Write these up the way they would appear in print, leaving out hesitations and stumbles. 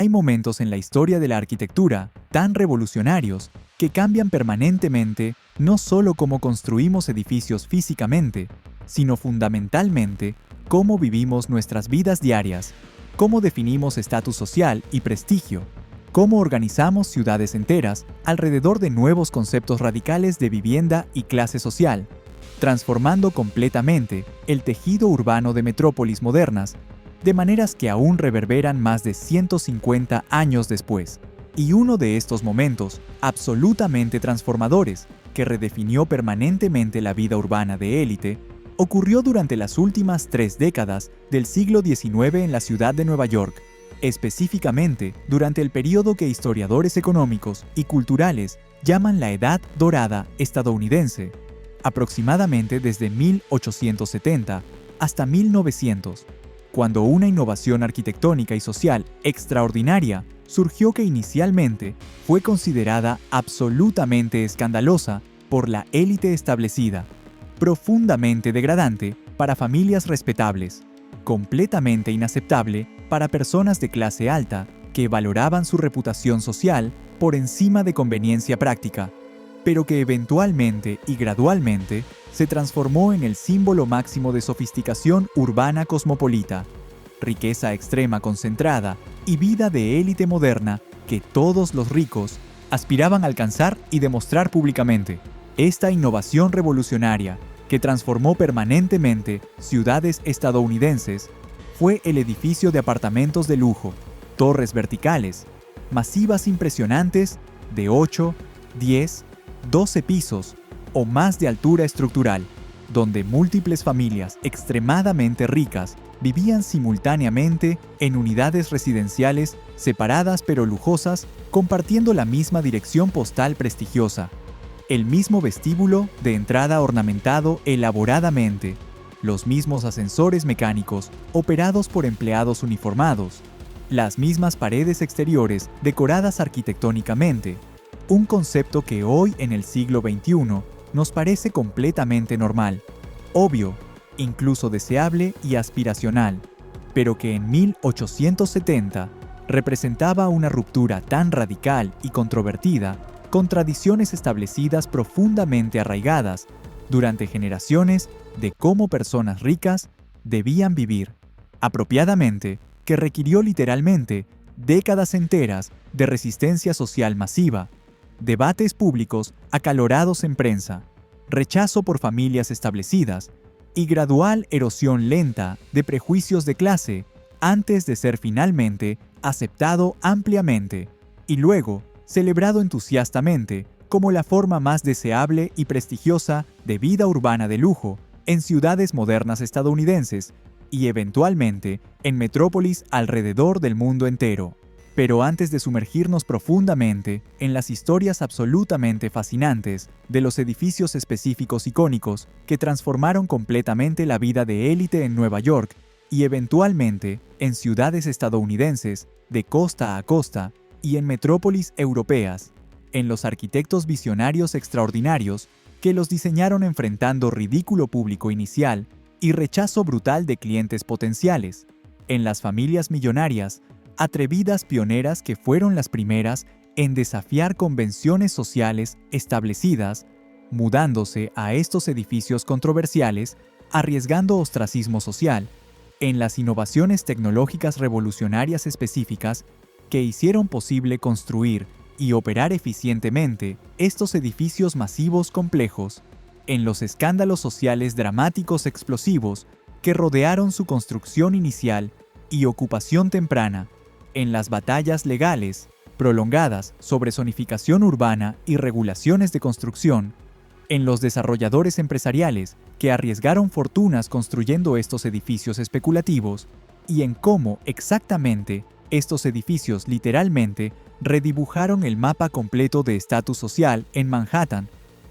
Hay momentos en la historia de la arquitectura tan revolucionarios que cambian permanentemente no solo cómo construimos edificios físicamente, sino fundamentalmente cómo vivimos nuestras vidas diarias, cómo definimos estatus social y prestigio, cómo organizamos ciudades enteras alrededor de nuevos conceptos radicales de vivienda y clase social, transformando completamente el tejido urbano de metrópolis modernas de maneras que aún reverberan más de 150 años después. Y uno de estos momentos absolutamente transformadores, que redefinió permanentemente la vida urbana de élite, ocurrió durante las últimas 3 décadas del siglo XIX en la ciudad de Nueva York, específicamente durante el periodo que historiadores económicos y culturales llaman la Edad Dorada estadounidense, aproximadamente desde 1870 hasta 1900, cuando una innovación arquitectónica y social extraordinaria surgió que inicialmente fue considerada absolutamente escandalosa por la élite establecida, profundamente degradante para familias respetables, completamente inaceptable para personas de clase alta que valoraban su reputación social por encima de conveniencia práctica, pero que eventualmente y gradualmente se transformó en el símbolo máximo de sofisticación urbana cosmopolita, riqueza extrema concentrada y vida de élite moderna que todos los ricos aspiraban a alcanzar y demostrar públicamente. Esta innovación revolucionaria, que transformó permanentemente ciudades estadounidenses, fue el edificio de apartamentos de lujo, torres verticales, masivas impresionantes de 8, 10, 12 pisos o más de altura estructural, donde múltiples familias extremadamente ricas vivían simultáneamente en unidades residenciales separadas pero lujosas, compartiendo la misma dirección postal prestigiosa, el mismo vestíbulo de entrada ornamentado elaboradamente, los mismos ascensores mecánicos operados por empleados uniformados, las mismas paredes exteriores decoradas arquitectónicamente, un concepto que hoy en el siglo XXI nos parece completamente normal, obvio, incluso deseable y aspiracional, pero que en 1870 representaba una ruptura tan radical y controvertida con tradiciones establecidas profundamente arraigadas durante generaciones de cómo personas ricas debían vivir, apropiadamente, que requirió literalmente décadas enteras de resistencia social masiva, debates públicos acalorados en prensa, rechazo por familias establecidas y gradual erosión lenta de prejuicios de clase antes de ser finalmente aceptado ampliamente y luego celebrado entusiastamente como la forma más deseable y prestigiosa de vida urbana de lujo en ciudades modernas estadounidenses y eventualmente en metrópolis alrededor del mundo entero. Pero antes de sumergirnos profundamente en las historias absolutamente fascinantes de los edificios específicos icónicos que transformaron completamente la vida de élite en Nueva York y eventualmente en ciudades estadounidenses de costa a costa y en metrópolis europeas, en los arquitectos visionarios extraordinarios que los diseñaron enfrentando ridículo público inicial y rechazo brutal de clientes potenciales, en las familias millonarias atrevidas pioneras que fueron las primeras en desafiar convenciones sociales establecidas, mudándose a estos edificios controversiales, arriesgando ostracismo social, en las innovaciones tecnológicas revolucionarias específicas que hicieron posible construir y operar eficientemente estos edificios masivos complejos, en los escándalos sociales dramáticos explosivos que rodearon su construcción inicial y ocupación temprana, en las batallas legales prolongadas sobre zonificación urbana y regulaciones de construcción, en los desarrolladores empresariales que arriesgaron fortunas construyendo estos edificios especulativos y en cómo exactamente estos edificios literalmente redibujaron el mapa completo de estatus social en Manhattan,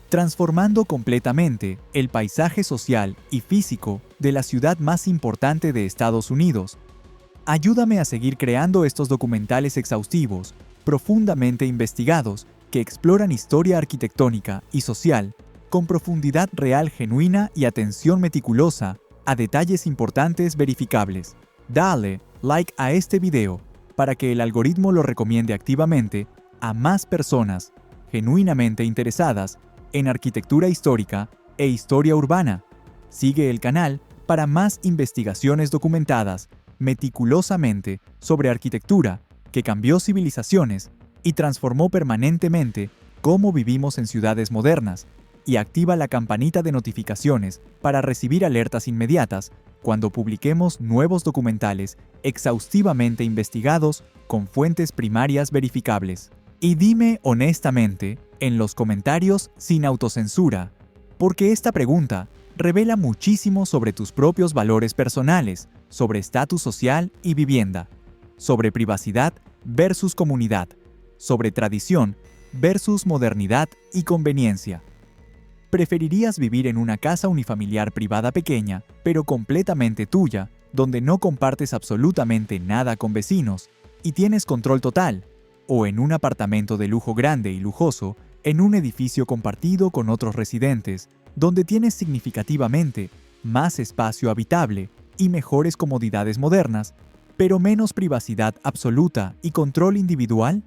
transformando completamente el paisaje social y físico de la ciudad más importante de Estados Unidos. Ayúdame a seguir creando estos documentales exhaustivos, profundamente investigados, que exploran historia arquitectónica y social con profundidad real genuina y atención meticulosa a detalles importantes verificables. Dale like a este video para que el algoritmo lo recomiende activamente a más personas genuinamente interesadas en arquitectura histórica e historia urbana. Sigue el canal para más investigaciones documentadas meticulosamente sobre arquitectura que cambió civilizaciones y transformó permanentemente cómo vivimos en ciudades modernas, y activa la campanita de notificaciones para recibir alertas inmediatas cuando publiquemos nuevos documentales exhaustivamente investigados con fuentes primarias verificables. Y dime honestamente, en los comentarios sin autocensura, porque esta pregunta revela muchísimo sobre tus propios valores personales, sobre estatus social y vivienda, sobre privacidad versus comunidad, sobre tradición versus modernidad y conveniencia. ¿Preferirías vivir en una casa unifamiliar privada pequeña, pero completamente tuya, donde no compartes absolutamente nada con vecinos y tienes control total? ¿O en un apartamento de lujo grande y lujoso, en un edificio compartido con otros residentes, donde tienes significativamente más espacio habitable y mejores comodidades modernas, pero menos privacidad absoluta y control individual?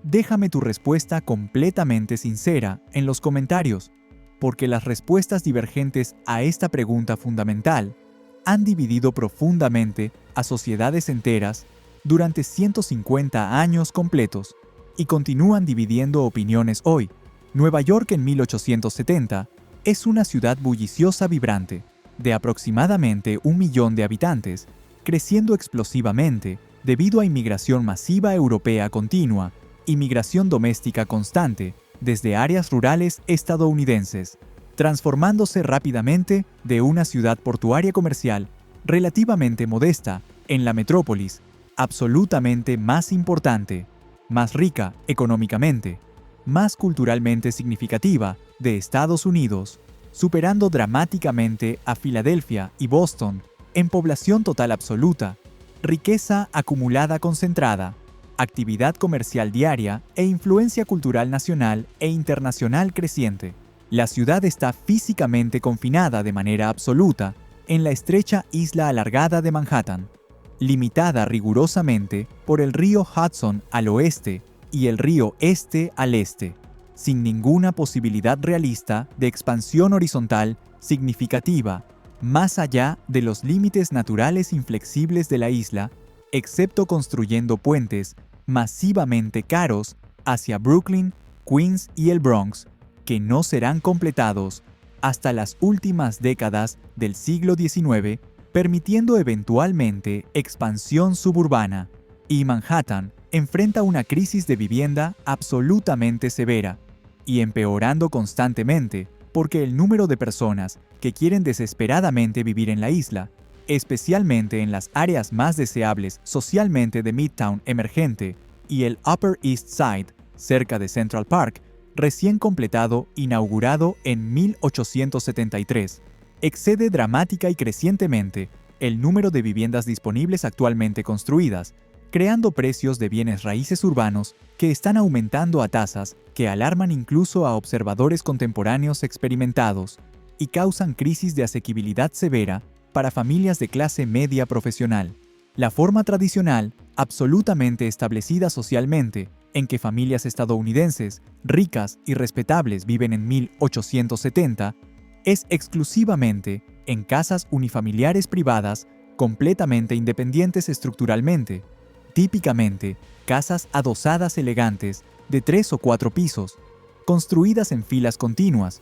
Déjame tu respuesta completamente sincera en los comentarios, porque las respuestas divergentes a esta pregunta fundamental han dividido profundamente a sociedades enteras durante 150 años completos y continúan dividiendo opiniones hoy. Nueva York en 1870 es una ciudad bulliciosa vibrante, de aproximadamente 1 millón de habitantes, creciendo explosivamente debido a inmigración masiva europea continua y migración doméstica constante desde áreas rurales estadounidenses, transformándose rápidamente de una ciudad portuaria comercial relativamente modesta en la metrópolis absolutamente más importante, más rica económicamente, más culturalmente significativa de Estados Unidos, superando dramáticamente a Filadelfia y Boston en población total absoluta, riqueza acumulada concentrada, actividad comercial diaria e influencia cultural nacional e internacional creciente. La ciudad está físicamente confinada de manera absoluta en la estrecha isla alargada de Manhattan, limitada rigurosamente por el río Hudson al oeste y el río Este al este, sin ninguna posibilidad realista de expansión horizontal significativa más allá de los límites naturales inflexibles de la isla, excepto construyendo puentes masivamente caros hacia Brooklyn, Queens y el Bronx, que no serán completados hasta las últimas décadas del siglo XIX, permitiendo eventualmente expansión suburbana. Y Manhattan enfrenta una crisis de vivienda absolutamente severa y empeorando constantemente porque el número de personas que quieren desesperadamente vivir en la isla, especialmente en las áreas más deseables socialmente de Midtown emergente y el Upper East Side, cerca de Central Park, recién completado, inaugurado en 1873, excede dramática y crecientemente el número de viviendas disponibles actualmente construidas, creando precios de bienes raíces urbanos que están aumentando a tasas que alarman incluso a observadores contemporáneos experimentados y causan crisis de asequibilidad severa para familias de clase media profesional. La forma tradicional, absolutamente establecida socialmente, en que familias estadounidenses ricas y respetables viven en 1870, es exclusivamente en casas unifamiliares privadas completamente independientes estructuralmente, típicamente casas adosadas elegantes de 3 o 4 pisos, construidas en filas continuas,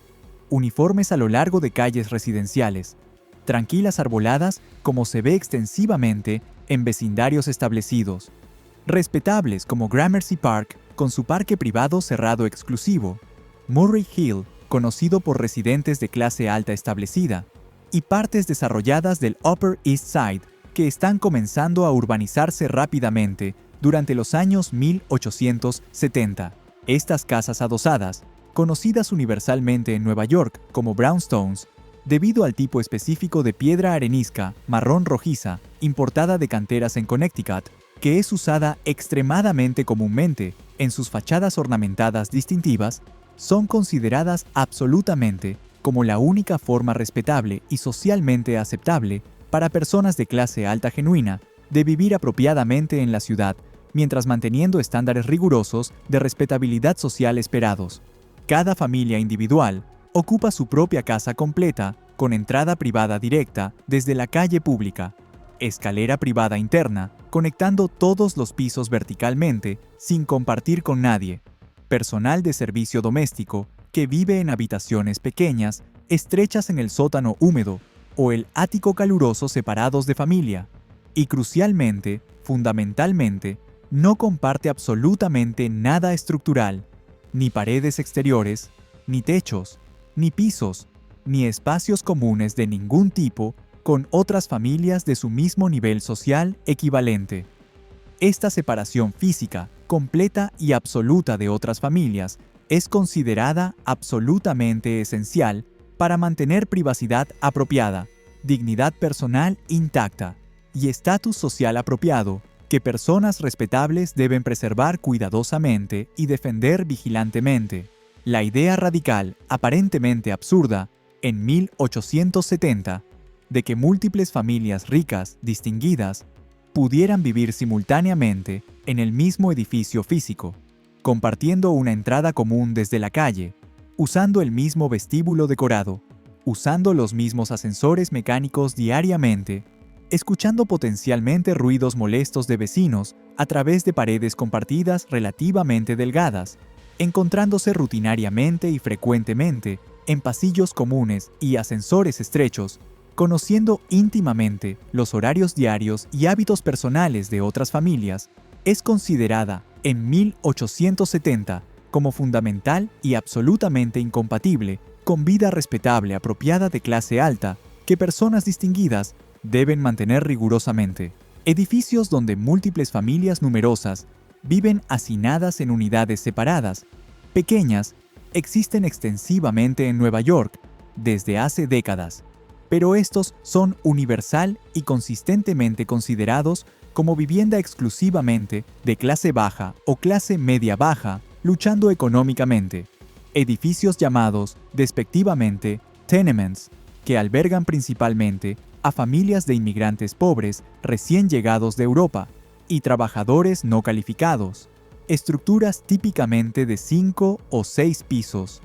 uniformes a lo largo de calles residenciales, tranquilas arboladas como se ve extensivamente en vecindarios establecidos, respetables como Gramercy Park con su parque privado cerrado exclusivo, Murray Hill, conocido por residentes de clase alta establecida, y partes desarrolladas del Upper East Side que están comenzando a urbanizarse rápidamente durante los años 1870. Estas casas adosadas, conocidas universalmente en Nueva York como brownstones, debido al tipo específico de piedra arenisca marrón rojiza importada de canteras en Connecticut, que es usada extremadamente comúnmente en sus fachadas ornamentadas distintivas, son consideradas absolutamente como la única forma respetable y socialmente aceptable para personas de clase alta genuina de vivir apropiadamente en la ciudad mientras manteniendo estándares rigurosos de respetabilidad social esperados. Cada familia individual ocupa su propia casa completa, con entrada privada directa desde la calle pública, escalera privada interna, conectando todos los pisos verticalmente, sin compartir con nadie, personal de servicio doméstico que vive en habitaciones pequeñas, estrechas en el sótano húmedo o el ático caluroso separados de familia, y crucialmente, fundamentalmente, no comparte absolutamente nada estructural, ni paredes exteriores, ni techos, ni pisos, ni espacios comunes de ningún tipo con otras familias de su mismo nivel social equivalente. Esta separación física, completa y absoluta de otras familias es considerada absolutamente esencial para mantener privacidad apropiada, dignidad personal intacta y estatus social apropiado que personas respetables deben preservar cuidadosamente y defender vigilantemente. La idea radical, aparentemente absurda, en 1870, de que múltiples familias ricas, distinguidas, pudieran vivir simultáneamente en el mismo edificio físico, compartiendo una entrada común desde la calle, usando el mismo vestíbulo decorado, usando los mismos ascensores mecánicos diariamente, escuchando potencialmente ruidos molestos de vecinos a través de paredes compartidas relativamente delgadas, encontrándose rutinariamente y frecuentemente en pasillos comunes y ascensores estrechos, conociendo íntimamente los horarios diarios y hábitos personales de otras familias, es considerada en 1870 como fundamental y absolutamente incompatible con vida respetable apropiada de clase alta que personas distinguidas deben mantener rigurosamente. Edificios donde múltiples familias numerosas viven hacinadas en unidades separadas, pequeñas, existen extensivamente en Nueva York desde hace décadas, pero estos son universal y consistentemente considerados como vivienda exclusivamente de clase baja o clase media-baja luchando económicamente. Edificios llamados, despectivamente, tenements, que albergan principalmente a familias de inmigrantes pobres recién llegados de Europa y trabajadores no calificados. Estructuras típicamente de 5 o 6 pisos,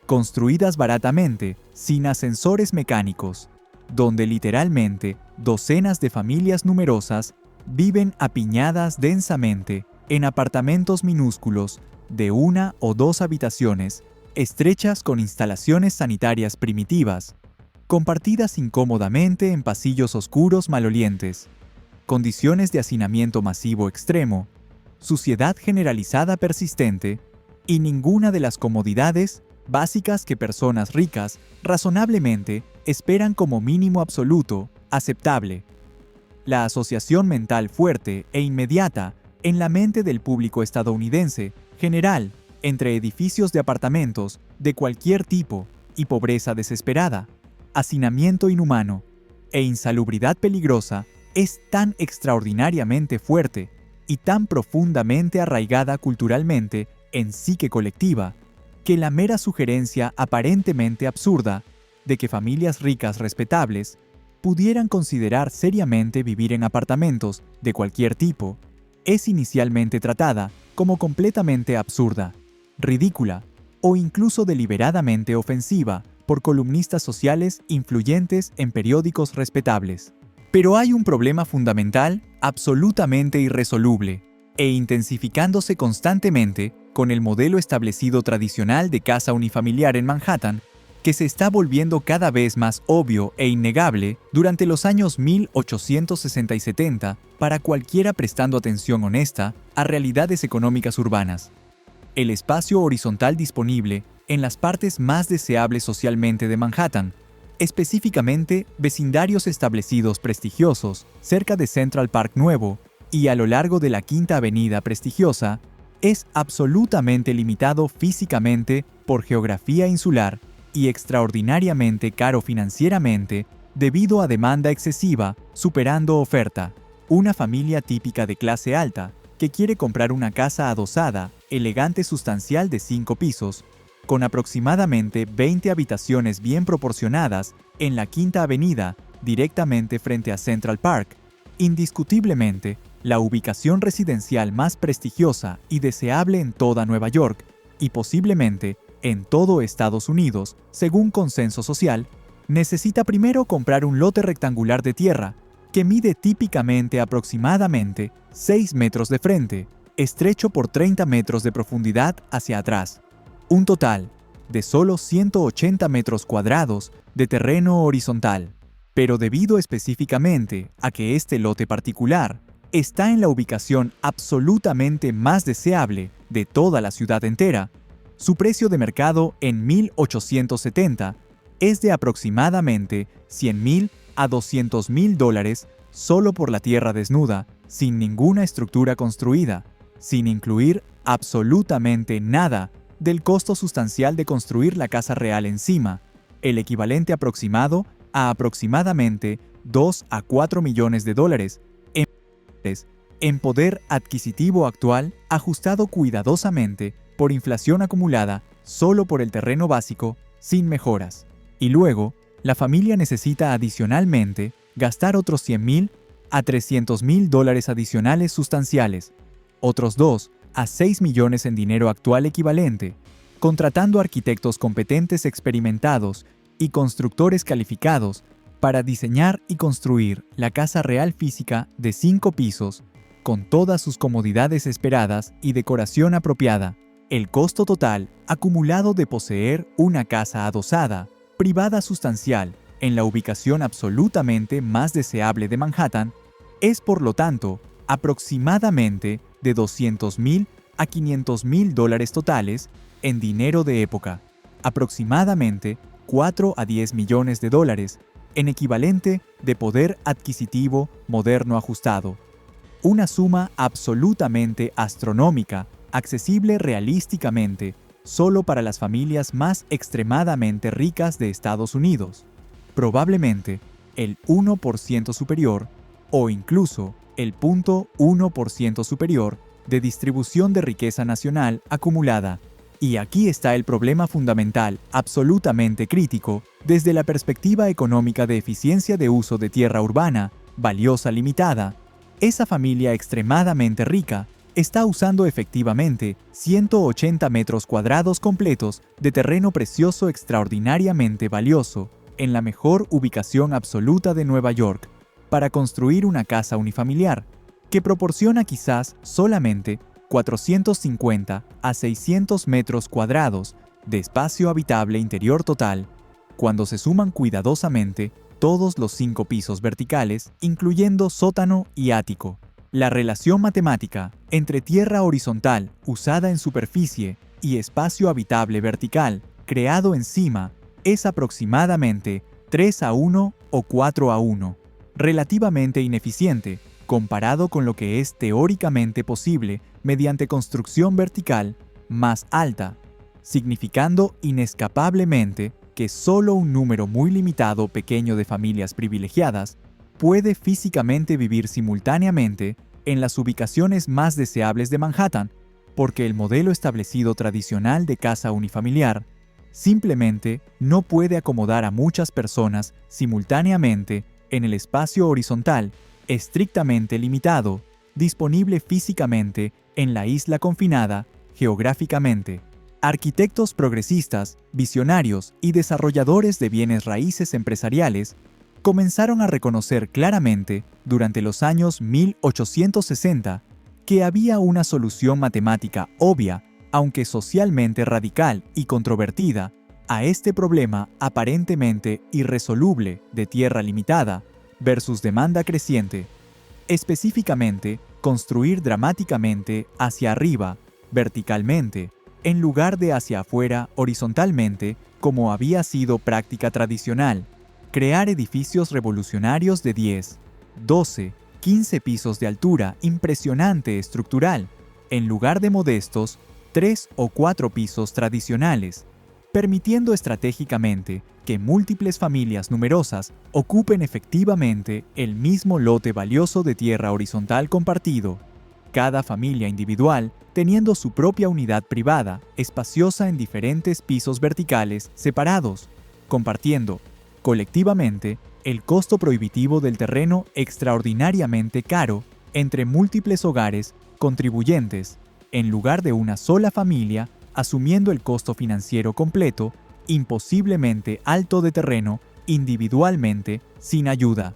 construidas baratamente, sin ascensores mecánicos, donde literalmente docenas de familias numerosas viven apiñadas densamente en apartamentos minúsculos de 1 o 2 habitaciones, estrechas con instalaciones sanitarias primitivas, compartidas incómodamente en pasillos oscuros malolientes, condiciones de hacinamiento masivo extremo, suciedad generalizada persistente y ninguna de las comodidades básicas que personas ricas razonablemente esperan como mínimo absoluto, aceptable. La asociación mental fuerte e inmediata en la mente del público estadounidense general entre edificios de apartamentos de cualquier tipo y pobreza desesperada, hacinamiento inhumano e insalubridad peligrosa es tan extraordinariamente fuerte y tan profundamente arraigada culturalmente en psique colectiva, que la mera sugerencia aparentemente absurda de que familias ricas respetables pudieran considerar seriamente vivir en apartamentos de cualquier tipo es inicialmente tratada como completamente absurda, ridícula o incluso deliberadamente ofensiva por columnistas sociales influyentes en periódicos respetables. Pero hay un problema fundamental absolutamente irresoluble e intensificándose constantemente con el modelo establecido tradicional de casa unifamiliar en Manhattan, que se está volviendo cada vez más obvio e innegable durante los años 1860 y 70 para cualquiera prestando atención honesta a realidades económicas urbanas. El espacio horizontal disponible en las partes más deseables socialmente de Manhattan, específicamente vecindarios establecidos prestigiosos cerca de Central Park Nuevo y a lo largo de la Quinta Avenida prestigiosa, es absolutamente limitado físicamente por geografía insular y extraordinariamente caro financieramente debido a demanda excesiva superando oferta. Una familia típica de clase alta que quiere comprar una casa adosada, elegante sustancial de 5 pisos, con aproximadamente 20 habitaciones bien proporcionadas en la Quinta Avenida, directamente frente a Central Park, indiscutiblemente, la ubicación residencial más prestigiosa y deseable en toda Nueva York, y posiblemente en todo Estados Unidos, según consenso social, necesita primero comprar un lote rectangular de tierra que mide típicamente aproximadamente 6 metros de frente, estrecho por 30 metros de profundidad hacia atrás. Un total de solo 180 metros cuadrados de terreno horizontal. Pero debido específicamente a que este lote particular está en la ubicación absolutamente más deseable de toda la ciudad entera, su precio de mercado en 1870 es de aproximadamente $100,000 a $200,000 solo por la tierra desnuda, sin ninguna estructura construida, sin incluir absolutamente nada del costo sustancial de construir la casa real encima, el equivalente aproximado a aproximadamente 2 a 4 millones de dólares en poder adquisitivo actual ajustado cuidadosamente por inflación acumulada solo por el terreno básico, sin mejoras. Y luego, la familia necesita adicionalmente gastar otros $100,000 a $300,000 adicionales sustanciales, otros 2 a 6 millones en dinero actual equivalente, contratando arquitectos competentes experimentados y constructores calificados para diseñar y construir la casa real física de 5 pisos, con todas sus comodidades esperadas y decoración apropiada. El costo total acumulado de poseer una casa adosada, privada sustancial, en la ubicación absolutamente más deseable de Manhattan, es por lo tanto aproximadamente de $200,000 a $500,000 totales en dinero de época, aproximadamente 4 a 10 millones de dólares en equivalente de poder adquisitivo moderno ajustado. Una suma absolutamente astronómica, accesible realísticamente solo para las familias más extremadamente ricas de Estados Unidos, probablemente el 1% superior o incluso el 0.1% superior de distribución de riqueza nacional acumulada. Y aquí está el problema fundamental, absolutamente crítico, desde la perspectiva económica de eficiencia de uso de tierra urbana, valiosa limitada. Esa familia extremadamente rica está usando efectivamente 180 metros cuadrados completos de terreno precioso extraordinariamente valioso, en la mejor ubicación absoluta de Nueva York, para construir una casa unifamiliar, que proporciona quizás solamente 450 a 600 metros cuadrados de espacio habitable interior total, cuando se suman cuidadosamente todos los 5 pisos verticales, incluyendo sótano y ático. La relación matemática entre tierra horizontal usada en superficie y espacio habitable vertical creado encima es aproximadamente 3 a 1 o 4 a 1, relativamente ineficiente comparado con lo que es teóricamente posible mediante construcción vertical más alta, significando inescapablemente que solo un número muy limitado pequeño de familias privilegiadas puede físicamente vivir simultáneamente en las ubicaciones más deseables de Manhattan, porque el modelo establecido tradicional de casa unifamiliar simplemente no puede acomodar a muchas personas simultáneamente en el espacio horizontal estrictamente limitado, disponible físicamente en la isla confinada geográficamente. Arquitectos progresistas, visionarios y desarrolladores de bienes raíces empresariales comenzaron a reconocer claramente durante los años 1860 que había una solución matemática obvia, aunque socialmente radical y controvertida, a este problema aparentemente irresoluble de tierra limitada versus demanda creciente. Específicamente, construir dramáticamente hacia arriba, verticalmente, en lugar de hacia afuera horizontalmente, como había sido práctica tradicional. Crear edificios revolucionarios de 10, 12, 15 pisos de altura impresionante estructural, en lugar de modestos 3 o 4 pisos tradicionales, permitiendo estratégicamente que múltiples familias numerosas ocupen efectivamente el mismo lote valioso de tierra horizontal compartido, cada familia individual teniendo su propia unidad privada, espaciosa en diferentes pisos verticales separados, compartiendo, colectivamente, el costo prohibitivo del terreno extraordinariamente caro entre múltiples hogares contribuyentes, en lugar de una sola familia asumiendo el costo financiero completo, imposiblemente alto de terreno individualmente sin ayuda.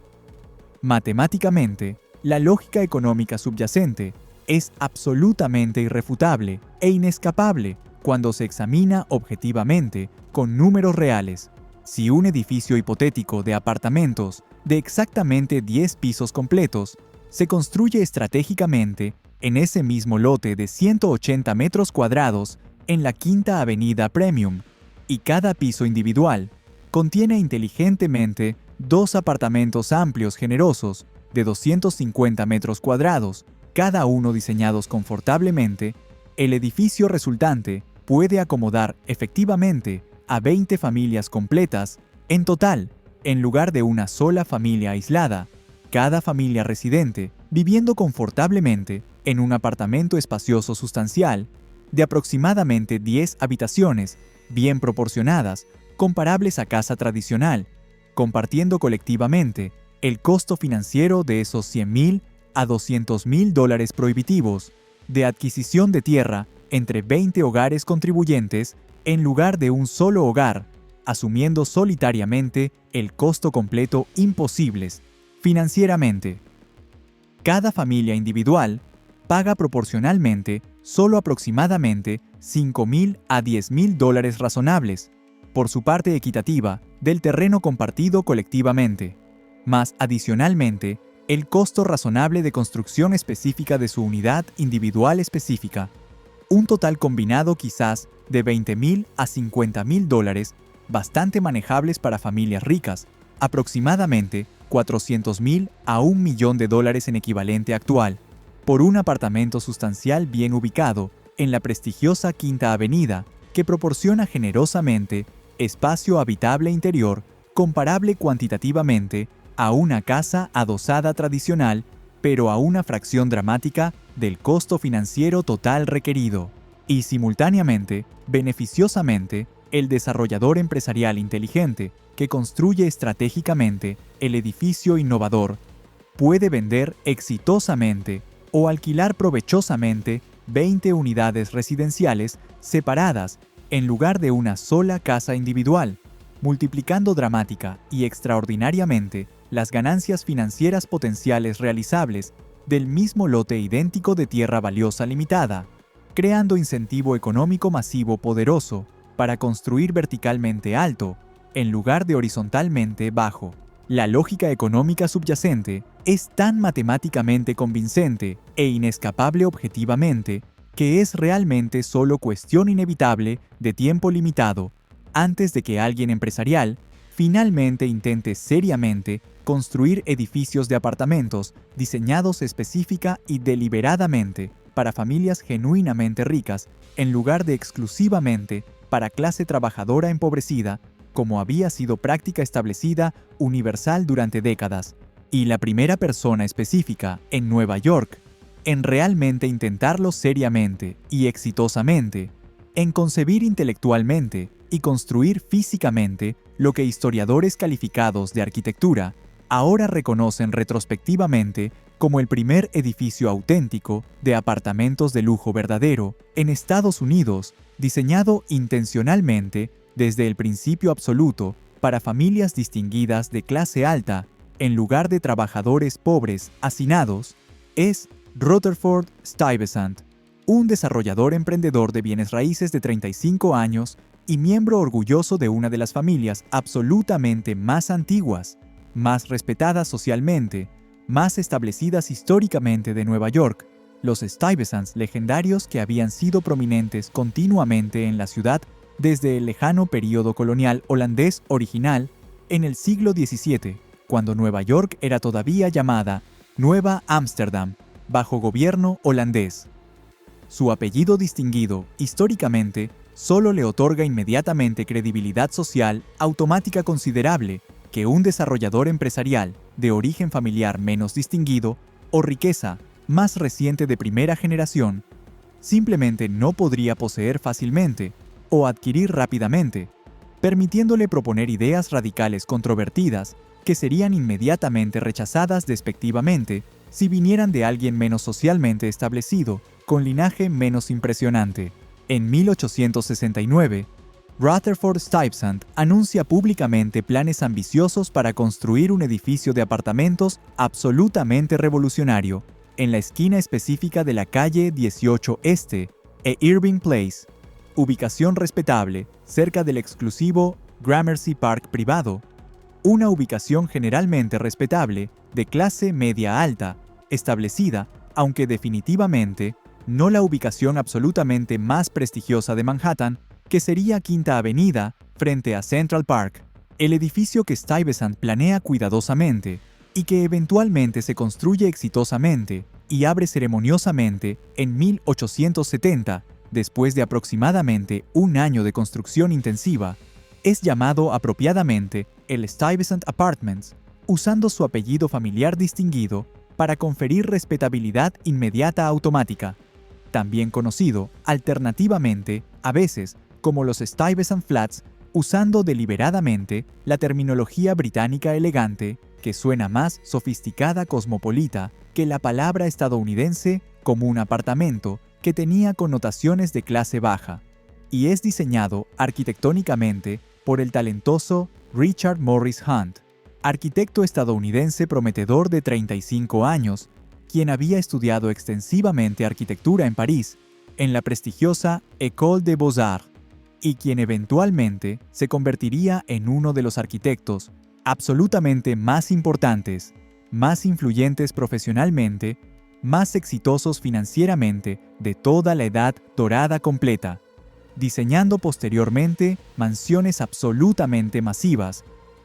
Matemáticamente, la lógica económica subyacente es absolutamente irrefutable e inescapable cuando se examina objetivamente con números reales. Si un edificio hipotético de apartamentos de exactamente 10 pisos completos se construye estratégicamente en ese mismo lote de 180 metros cuadrados en la Quinta Avenida Premium, y cada piso individual contiene inteligentemente 2 apartamentos amplios generosos de 250 metros cuadrados, cada uno diseñados confortablemente, el edificio resultante puede acomodar efectivamente a 20 familias completas en total, en lugar de una sola familia aislada, cada familia residente viviendo confortablemente en un apartamento espacioso sustancial de aproximadamente 10 habitaciones bien proporcionadas, comparables a casa tradicional, compartiendo colectivamente el costo financiero de esos $100,000 a $200,000 prohibitivos de adquisición de tierra entre 20 hogares contribuyentes en lugar de un solo hogar, asumiendo solitariamente el costo completo imposibles financieramente. Cada familia individual paga proporcionalmente solo aproximadamente $5,000 a $10,000 razonables por su parte equitativa del terreno compartido colectivamente, más adicionalmente el costo razonable de construcción específica de su unidad individual específica, un total combinado quizás de $20,000 a $50,000, bastante manejables para familias ricas, aproximadamente $400,000 a $1,000,000 en equivalente actual, por un apartamento sustancial bien ubicado en la prestigiosa Quinta Avenida, que proporciona generosamente espacio habitable interior comparable cuantitativamente a una casa adosada tradicional, pero a una fracción dramática del costo financiero total requerido. Y simultáneamente, beneficiosamente, el desarrollador empresarial inteligente que construye estratégicamente el edificio innovador puede vender exitosamente o alquilar provechosamente 20 unidades residenciales separadas en lugar de una sola casa individual, multiplicando dramática y extraordinariamente las ganancias financieras potenciales realizables del mismo lote idéntico de tierra valiosa limitada, creando incentivo económico masivo poderoso para construir verticalmente alto en lugar de horizontalmente bajo. La lógica económica subyacente es tan matemáticamente convincente e inescapable objetivamente que es realmente solo cuestión inevitable de tiempo limitado antes de que alguien empresarial finalmente intente seriamente construir edificios de apartamentos diseñados específica y deliberadamente para familias genuinamente ricas en lugar de exclusivamente para clase trabajadora empobrecida, como había sido práctica establecida universal durante décadas, y la primera persona específica en Nueva York en realmente intentarlo seriamente y exitosamente, en concebir intelectualmente y construir físicamente lo que historiadores calificados de arquitectura ahora reconocen retrospectivamente como el primer edificio auténtico de apartamentos de lujo verdadero en Estados Unidos, diseñado intencionalmente desde el principio absoluto para familias distinguidas de clase alta en lugar de trabajadores pobres hacinados, es Rutherford Stuyvesant, un desarrollador emprendedor de bienes raíces de 35 años y miembro orgulloso de una de las familias absolutamente más antiguas, más respetadas socialmente, más establecidas históricamente de Nueva York, los Stuyvesants legendarios que habían sido prominentes continuamente en la ciudad desde el lejano período colonial holandés original en el siglo XVII, cuando Nueva York era todavía llamada Nueva Ámsterdam, bajo gobierno holandés. Su apellido distinguido, históricamente, solo le otorga inmediatamente credibilidad social automática considerable que un desarrollador empresarial de origen familiar menos distinguido o riqueza más reciente de primera generación simplemente no podría poseer fácilmente o adquirir rápidamente, permitiéndole proponer ideas radicales controvertidas que serían inmediatamente rechazadas despectivamente si vinieran de alguien menos socialmente establecido, con linaje menos impresionante. En 1869, Rutherford Stuyvesant anuncia públicamente planes ambiciosos para construir un edificio de apartamentos absolutamente revolucionario en la esquina específica de la calle 18 Este e Irving Place, ubicación respetable cerca del exclusivo Gramercy Park privado, una ubicación generalmente respetable de clase media-alta, establecida, aunque definitivamente, no la ubicación absolutamente más prestigiosa de Manhattan, que sería Quinta Avenida, frente a Central Park, el edificio que Stuyvesant planea cuidadosamente y que eventualmente se construye exitosamente y abre ceremoniosamente en 1870, después de aproximadamente un año de construcción intensiva, es llamado apropiadamente el Stuyvesant Apartments, usando su apellido familiar distinguido para conferir respetabilidad inmediata automática, también conocido alternativamente, a veces, como los Stuyvesant Flats, usando deliberadamente la terminología británica elegante, que suena más sofisticada cosmopolita que la palabra estadounidense como un apartamento que tenía connotaciones de clase baja, y es diseñado arquitectónicamente por el talentoso Richard Morris Hunt, arquitecto estadounidense prometedor de 35 años, quien había estudiado extensivamente arquitectura en París, en la prestigiosa École des Beaux-Arts, y quien eventualmente se convertiría en uno de los arquitectos absolutamente más importantes, más influyentes profesionalmente, más exitosos financieramente de toda la Edad Dorada completa, diseñando posteriormente mansiones absolutamente masivas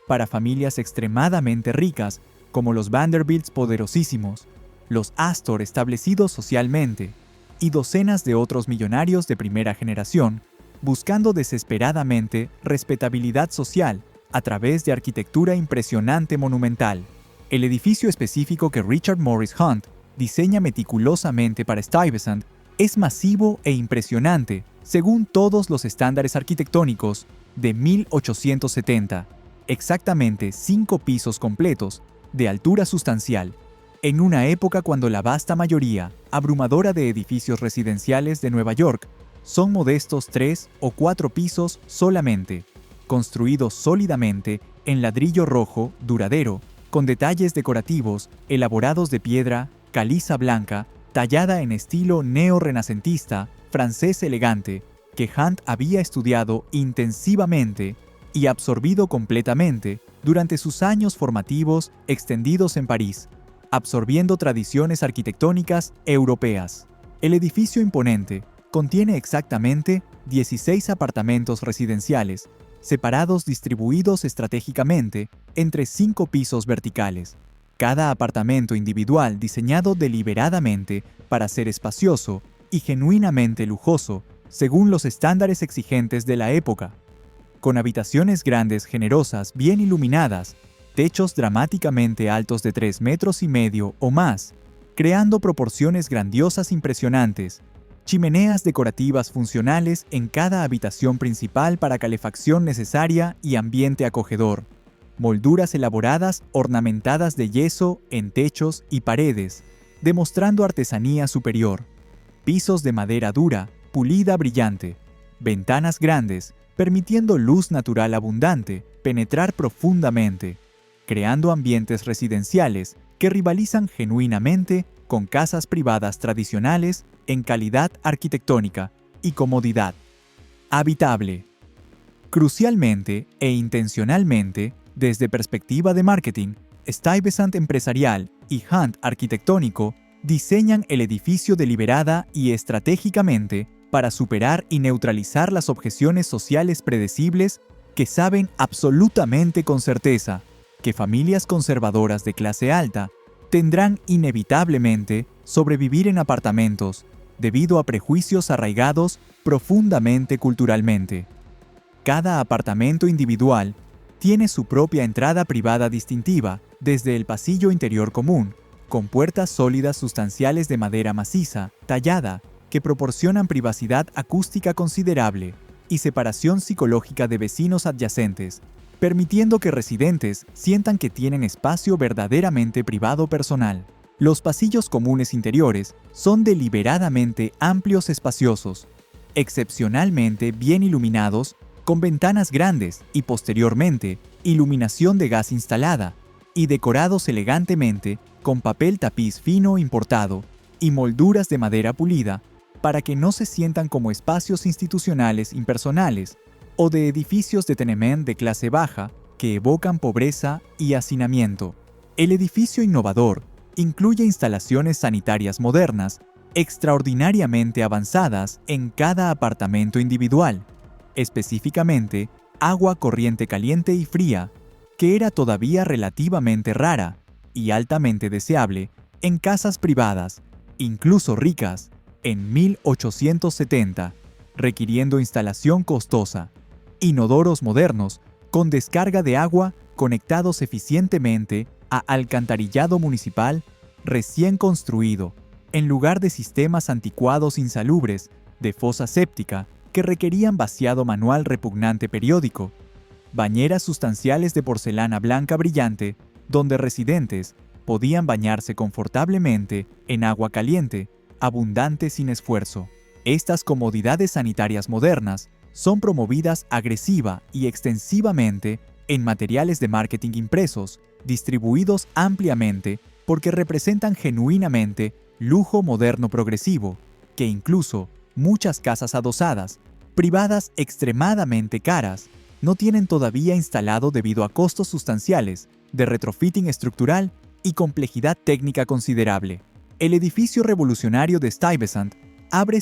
para familias extremadamente ricas como los Vanderbilts poderosísimos, los Astor establecidos socialmente y docenas de otros millonarios de primera generación, buscando desesperadamente respetabilidad social a través de arquitectura impresionante monumental. El edificio específico que Richard Morris Hunt diseña meticulosamente para Stuyvesant es masivo e impresionante según todos los estándares arquitectónicos de 1870, exactamente 5 pisos completos de altura sustancial, en una época cuando la vasta mayoría abrumadora de edificios residenciales de Nueva York son modestos 3 o 4 pisos solamente, construidos sólidamente en ladrillo rojo duradero, con detalles decorativos elaborados de piedra caliza blanca, tallada en estilo neo-renacentista francés elegante, que Hunt había estudiado intensivamente y absorbido completamente durante sus años formativos extendidos en París, absorbiendo tradiciones arquitectónicas europeas. El edificio imponente contiene exactamente 16 apartamentos residenciales, separados distribuidos estratégicamente entre 5 pisos verticales. Cada apartamento individual diseñado deliberadamente para ser espacioso y genuinamente lujoso, según los estándares exigentes de la época. Con habitaciones grandes, generosas, bien iluminadas, techos dramáticamente altos de 3,5 metros o más, creando proporciones grandiosas impresionantes, chimeneas decorativas funcionales en cada habitación principal para calefacción necesaria y ambiente acogedor, molduras elaboradas ornamentadas de yeso en techos y paredes, demostrando artesanía superior, pisos de madera dura, pulida brillante, ventanas grandes, permitiendo luz natural abundante penetrar profundamente, creando ambientes residenciales que rivalizan genuinamente con casas privadas tradicionales en calidad arquitectónica y comodidad. Habitable. Crucialmente e intencionalmente, desde perspectiva de marketing, Stuyvesant empresarial y Hunt arquitectónico diseñan el edificio deliberada y estratégicamente para superar y neutralizar las objeciones sociales predecibles que saben absolutamente con certeza que familias conservadoras de clase alta tendrán inevitablemente sobrevivir en apartamentos debido a prejuicios arraigados profundamente culturalmente. Cada apartamento individual tiene su propia entrada privada distintiva desde el pasillo interior común, con puertas sólidas sustanciales de madera maciza, tallada, que proporcionan privacidad acústica considerable y separación psicológica de vecinos adyacentes, permitiendo que residentes sientan que tienen espacio verdaderamente privado personal. Los pasillos comunes interiores son deliberadamente amplios, espaciosos, excepcionalmente bien iluminados, con ventanas grandes y posteriormente iluminación de gas instalada, y decorados elegantemente con papel tapiz fino importado y molduras de madera pulida para que no se sientan como espacios institucionales impersonales o de edificios de tenement de clase baja que evocan pobreza y hacinamiento. El edificio innovador incluye instalaciones sanitarias modernas, extraordinariamente avanzadas en cada apartamento individual, específicamente agua corriente caliente y fría, que era todavía relativamente rara y altamente deseable en casas privadas, incluso ricas, en 1870, requiriendo instalación costosa, inodoros modernos con descarga de agua conectados eficientemente a alcantarillado municipal recién construido, en lugar de sistemas anticuados insalubres de fosa séptica que requerían vaciado manual repugnante periódico, bañeras sustanciales de porcelana blanca brillante donde residentes podían bañarse confortablemente en agua caliente, abundante sin esfuerzo. Estas comodidades sanitarias modernas son promovidas agresiva y extensivamente en materiales de marketing impresos, distribuidos ampliamente porque representan genuinamente lujo moderno progresivo, que incluso muchas casas adosadas, privadas extremadamente caras, no tienen todavía instalado debido a costos sustanciales de retrofitting estructural y complejidad técnica considerable. El edificio revolucionario de Stuyvesant abre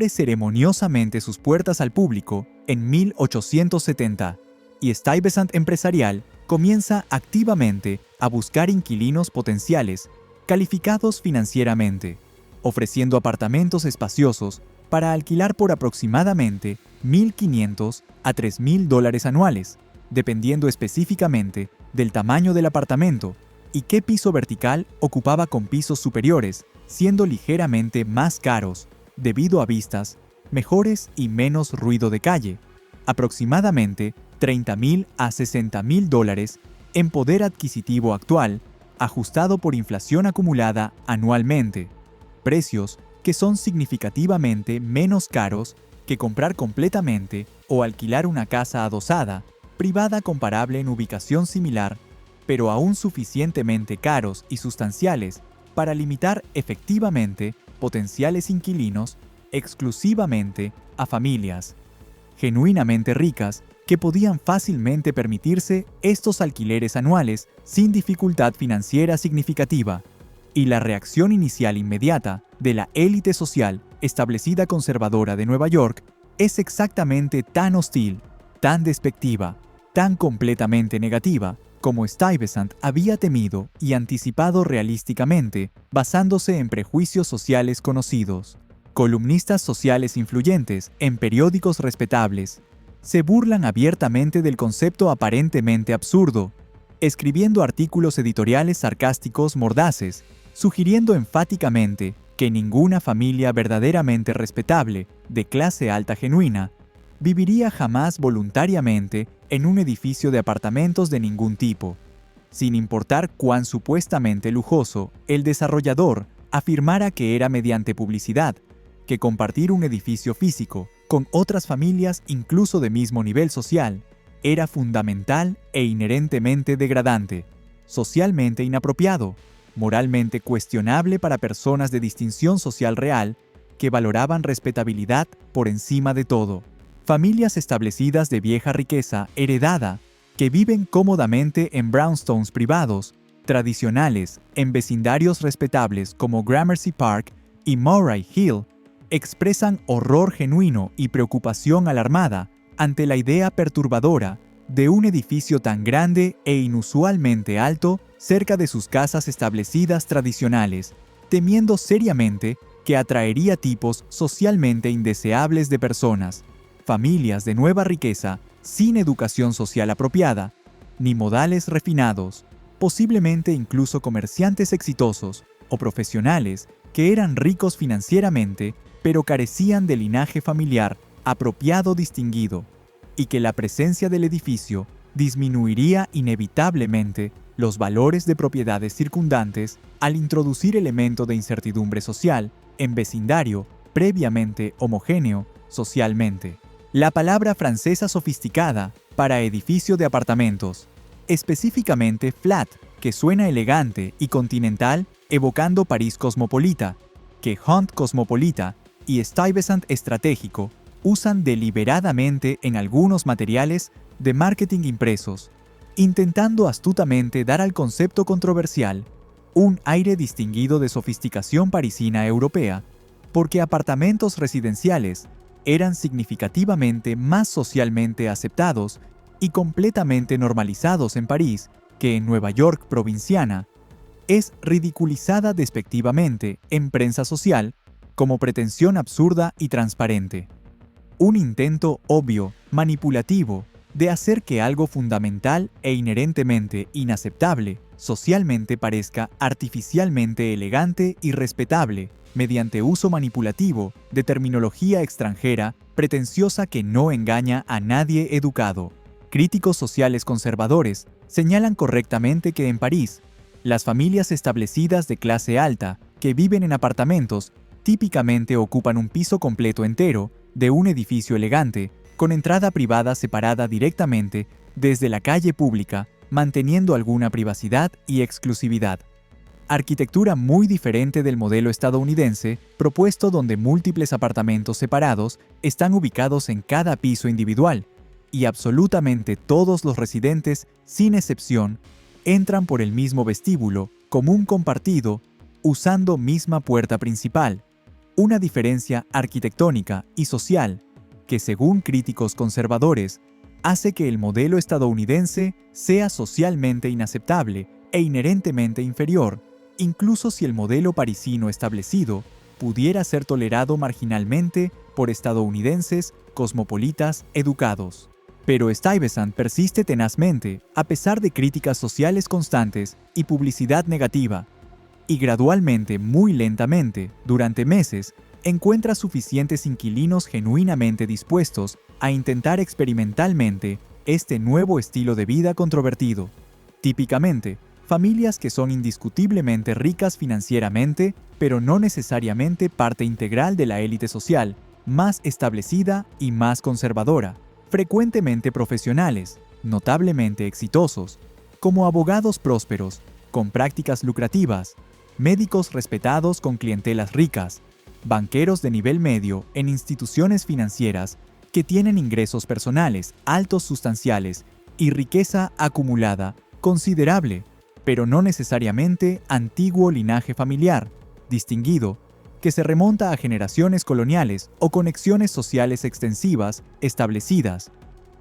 ceremoniosamente sus puertas al público en 1870, y Stuyvesant Empresarial comienza activamente a buscar inquilinos potenciales calificados financieramente, ofreciendo apartamentos espaciosos para alquilar por aproximadamente $1,500 a $3,000 anuales, dependiendo específicamente del tamaño del apartamento y qué piso vertical ocupaba con pisos superiores, siendo ligeramente más caros debido a vistas mejores y menos ruido de calle, aproximadamente $30,000 a $60,000 en poder adquisitivo actual, ajustado por inflación acumulada anualmente, precios que son significativamente menos caros que comprar completamente o alquilar una casa adosada, privada comparable en ubicación similar, pero aún suficientemente caros y sustanciales para limitar efectivamente potenciales inquilinos exclusivamente a familias genuinamente ricas que podían fácilmente permitirse estos alquileres anuales sin dificultad financiera significativa. Y la reacción inicial inmediata de la élite social establecida conservadora de Nueva York es exactamente tan hostil, tan despectiva, tan completamente negativa, como Stuyvesant había temido y anticipado realísticamente, basándose en prejuicios sociales conocidos. Columnistas sociales influyentes en periódicos respetables se burlan abiertamente del concepto aparentemente absurdo, escribiendo artículos editoriales sarcásticos mordaces, sugiriendo enfáticamente que ninguna familia verdaderamente respetable, de clase alta genuina, viviría jamás voluntariamente en un edificio de apartamentos de ningún tipo, sin importar cuán supuestamente lujoso el desarrollador afirmara que era mediante publicidad, que compartir un edificio físico con otras familias incluso de mismo nivel social era fundamental e inherentemente degradante, socialmente inapropiado, moralmente cuestionable para personas de distinción social real que valoraban respetabilidad por encima de todo. Familias establecidas de vieja riqueza heredada que viven cómodamente en brownstones privados, tradicionales, en vecindarios respetables como Gramercy Park y Murray Hill, expresan horror genuino y preocupación alarmada ante la idea perturbadora de un edificio tan grande e inusualmente alto cerca de sus casas establecidas tradicionales, temiendo seriamente que atraería tipos socialmente indeseables de personas, familias de nueva riqueza, sin educación social apropiada, ni modales refinados, posiblemente incluso comerciantes exitosos o profesionales que eran ricos financieramente, pero carecían de linaje familiar apropiado distinguido. y que la presencia del edificio disminuiría inevitablemente los valores de propiedades circundantes al introducir elemento de incertidumbre social en vecindario previamente homogéneo socialmente. La palabra francesa sofisticada para edificio de apartamentos, específicamente flat, que suena elegante y continental evocando París cosmopolita, que Hunt cosmopolita y Stuyvesant estratégico usan deliberadamente en algunos materiales de marketing impresos, intentando astutamente dar al concepto controversial un aire distinguido de sofisticación parisina europea, porque apartamentos residenciales eran significativamente más socialmente aceptados y completamente normalizados en París que en Nueva York provinciana, es ridiculizada despectivamente en prensa social como pretensión absurda y transparente. Un intento obvio, manipulativo, de hacer que algo fundamental e inherentemente inaceptable socialmente parezca artificialmente elegante y respetable, mediante uso manipulativo de terminología extranjera pretenciosa que no engaña a nadie educado. Críticos sociales conservadores señalan correctamente que en París, las familias establecidas de clase alta que viven en apartamentos típicamente ocupan un piso completo entero de un edificio elegante, con entrada privada separada directamente desde la calle pública, manteniendo alguna privacidad y exclusividad. Arquitectura muy diferente del modelo estadounidense, propuesto donde múltiples apartamentos separados están ubicados en cada piso individual, y absolutamente todos los residentes, sin excepción, entran por el mismo vestíbulo, común compartido, usando misma puerta principal. Una diferencia arquitectónica y social que, según críticos conservadores, hace que el modelo estadounidense sea socialmente inaceptable e inherentemente inferior, incluso si el modelo parisino establecido pudiera ser tolerado marginalmente por estadounidenses cosmopolitas educados. Pero Stuyvesant persiste tenazmente, a pesar de críticas sociales constantes y publicidad negativa, y gradualmente, muy lentamente, durante meses, encuentra suficientes inquilinos genuinamente dispuestos a intentar experimentalmente este nuevo estilo de vida controvertido. Típicamente, familias que son indiscutiblemente ricas financieramente, pero no necesariamente parte integral de la élite social, más establecida y más conservadora. Frecuentemente profesionales, notablemente exitosos, como abogados prósperos, con prácticas lucrativas, médicos respetados con clientelas ricas, banqueros de nivel medio en instituciones financieras que tienen ingresos personales altos sustanciales y riqueza acumulada considerable, pero no necesariamente antiguo linaje familiar, distinguido, que se remonta a generaciones coloniales o conexiones sociales extensivas establecidas,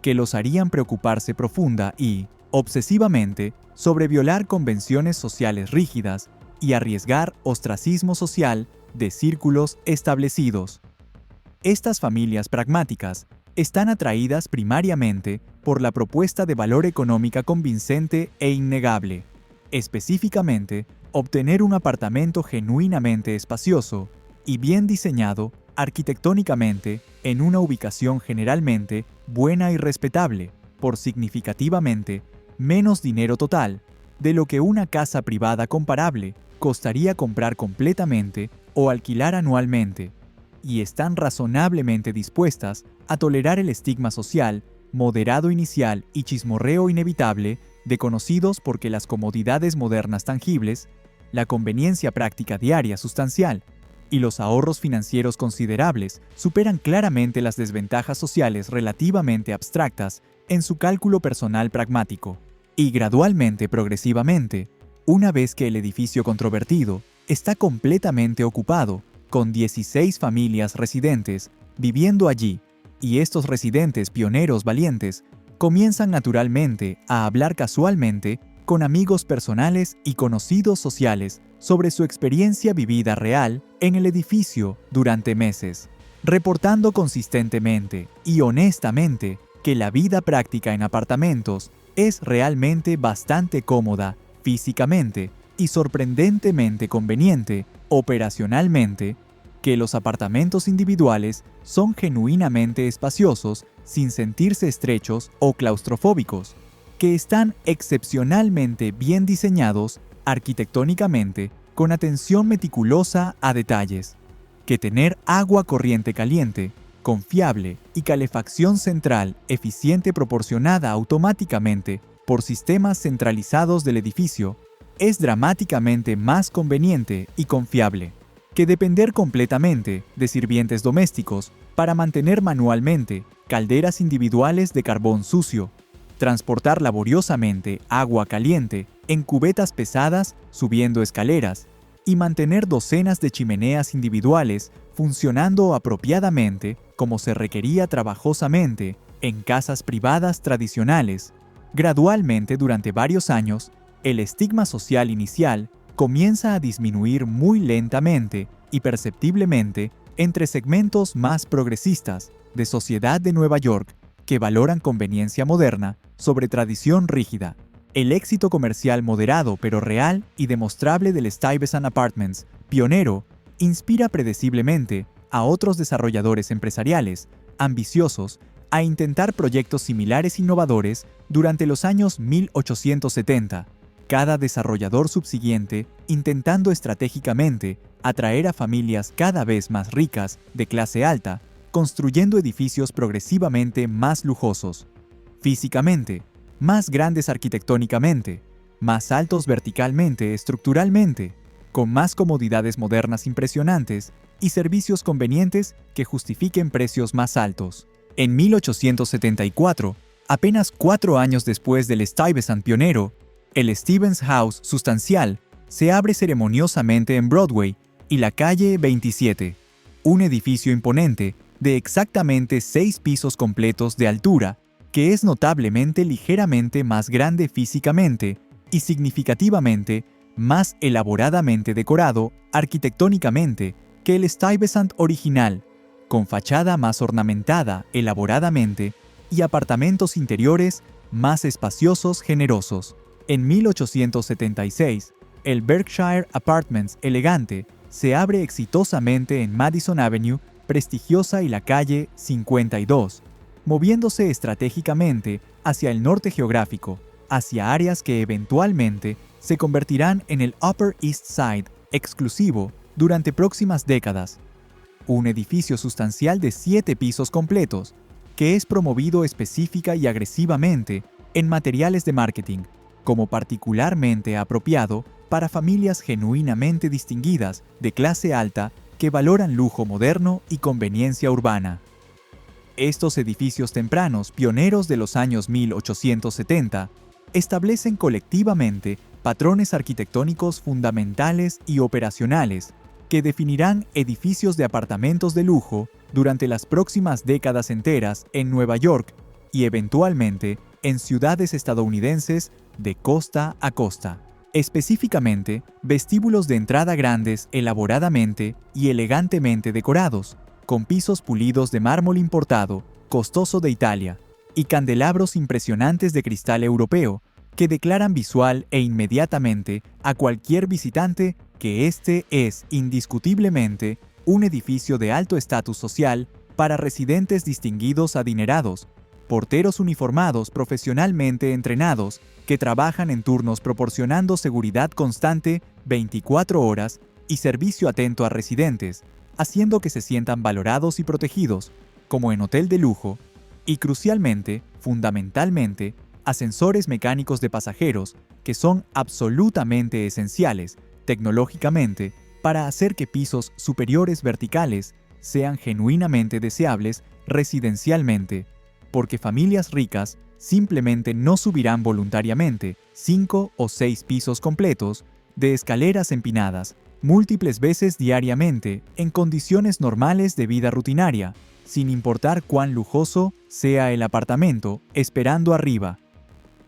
que los harían preocuparse profunda y, obsesivamente, sobre violar convenciones sociales rígidas y arriesgar ostracismo social de círculos establecidos. Estas familias pragmáticas están atraídas primariamente por la propuesta de valor económica convincente e innegable, específicamente, obtener un apartamento genuinamente espacioso y bien diseñado arquitectónicamente en una ubicación generalmente buena y respetable, por significativamente menos dinero total de lo que una casa privada comparable costaría comprar completamente o alquilar anualmente, y están razonablemente dispuestas a tolerar el estigma social moderado inicial y chismorreo inevitable de conocidos porque las comodidades modernas tangibles, la conveniencia práctica diaria sustancial y los ahorros financieros considerables superan claramente las desventajas sociales relativamente abstractas en su cálculo personal pragmático. Y gradualmente, progresivamente, una vez que el edificio controvertido está completamente ocupado, con 16 familias residentes viviendo allí, y estos residentes pioneros valientes comienzan naturalmente a hablar casualmente con amigos personales y conocidos sociales sobre su experiencia vivida real en el edificio durante meses, reportando consistentemente y honestamente que la vida práctica en apartamentos es realmente bastante cómoda físicamente y sorprendentemente conveniente operacionalmente, que los apartamentos individuales son genuinamente espaciosos sin sentirse estrechos o claustrofóbicos, que están excepcionalmente bien diseñados arquitectónicamente con atención meticulosa a detalles, que tener agua corriente caliente, confiable y calefacción central eficiente proporcionada automáticamente por sistemas centralizados del edificio es dramáticamente más conveniente y confiable que depender completamente de sirvientes domésticos para mantener manualmente calderas individuales de carbón sucio, transportar laboriosamente agua caliente en cubetas pesadas subiendo escaleras y mantener docenas de chimeneas individuales funcionando apropiadamente como se requería trabajosamente en casas privadas tradicionales. Gradualmente, durante varios años, el estigma social inicial comienza a disminuir muy lentamente y perceptiblemente entre segmentos más progresistas de sociedad de Nueva York que valoran conveniencia moderna sobre tradición rígida. El éxito comercial moderado pero real y demostrable del Stuyvesant Apartments, pionero, inspira predeciblemente a otros desarrolladores empresariales ambiciosos a intentar proyectos similares innovadores durante los años 1870. Cada desarrollador subsiguiente intentando estratégicamente atraer a familias cada vez más ricas de clase alta, construyendo edificios progresivamente más lujosos, físicamente, más grandes arquitectónicamente, más altos verticalmente, estructuralmente, con más comodidades modernas impresionantes y servicios convenientes que justifiquen precios más altos. En 1874, apenas 4 años después del Stuyvesant pionero, el Stevens House sustancial se abre ceremoniosamente en Broadway y la calle 27, un edificio imponente de exactamente 6 pisos completos de altura, que es notablemente ligeramente más grande físicamente y significativamente más elaboradamente decorado arquitectónicamente que el Stuyvesant original, con fachada más ornamentada elaboradamente y apartamentos interiores más espaciosos generosos. En 1876, el Berkshire Apartments elegante se abre exitosamente en Madison Avenue, prestigiosa y la calle 52, moviéndose estratégicamente hacia el norte geográfico, hacia áreas que eventualmente se convertirán en el Upper East Side exclusivo durante próximas décadas. Un edificio sustancial de 7 pisos completos, que es promovido específica y agresivamente en materiales de marketing, como particularmente apropiado para familias genuinamente distinguidas de clase alta que valoran lujo moderno y conveniencia urbana. Estos edificios tempranos, pioneros de los años 1870, establecen colectivamente patrones arquitectónicos fundamentales y operacionales que definirán edificios de apartamentos de lujo durante las próximas décadas enteras en Nueva York y eventualmente en ciudades estadounidenses de costa a costa. Específicamente, vestíbulos de entrada grandes elaboradamente y elegantemente decorados, con pisos pulidos de mármol importado, costoso de Italia, y candelabros impresionantes de cristal europeo, que declaran visual e inmediatamente a cualquier visitante que este es indiscutiblemente un edificio de alto estatus social para residentes distinguidos adinerados, porteros uniformados profesionalmente entrenados que trabajan en turnos proporcionando seguridad constante 24 horas y servicio atento a residentes, haciendo que se sientan valorados y protegidos, como en hotel de lujo, y crucialmente, fundamentalmente, ascensores mecánicos de pasajeros que son absolutamente esenciales tecnológicamente para hacer que pisos superiores verticales sean genuinamente deseables residencialmente, porque familias ricas simplemente no subirán voluntariamente 5 o 6 pisos completos de escaleras empinadas múltiples veces diariamente en condiciones normales de vida rutinaria, sin importar cuán lujoso sea el apartamento esperando arriba.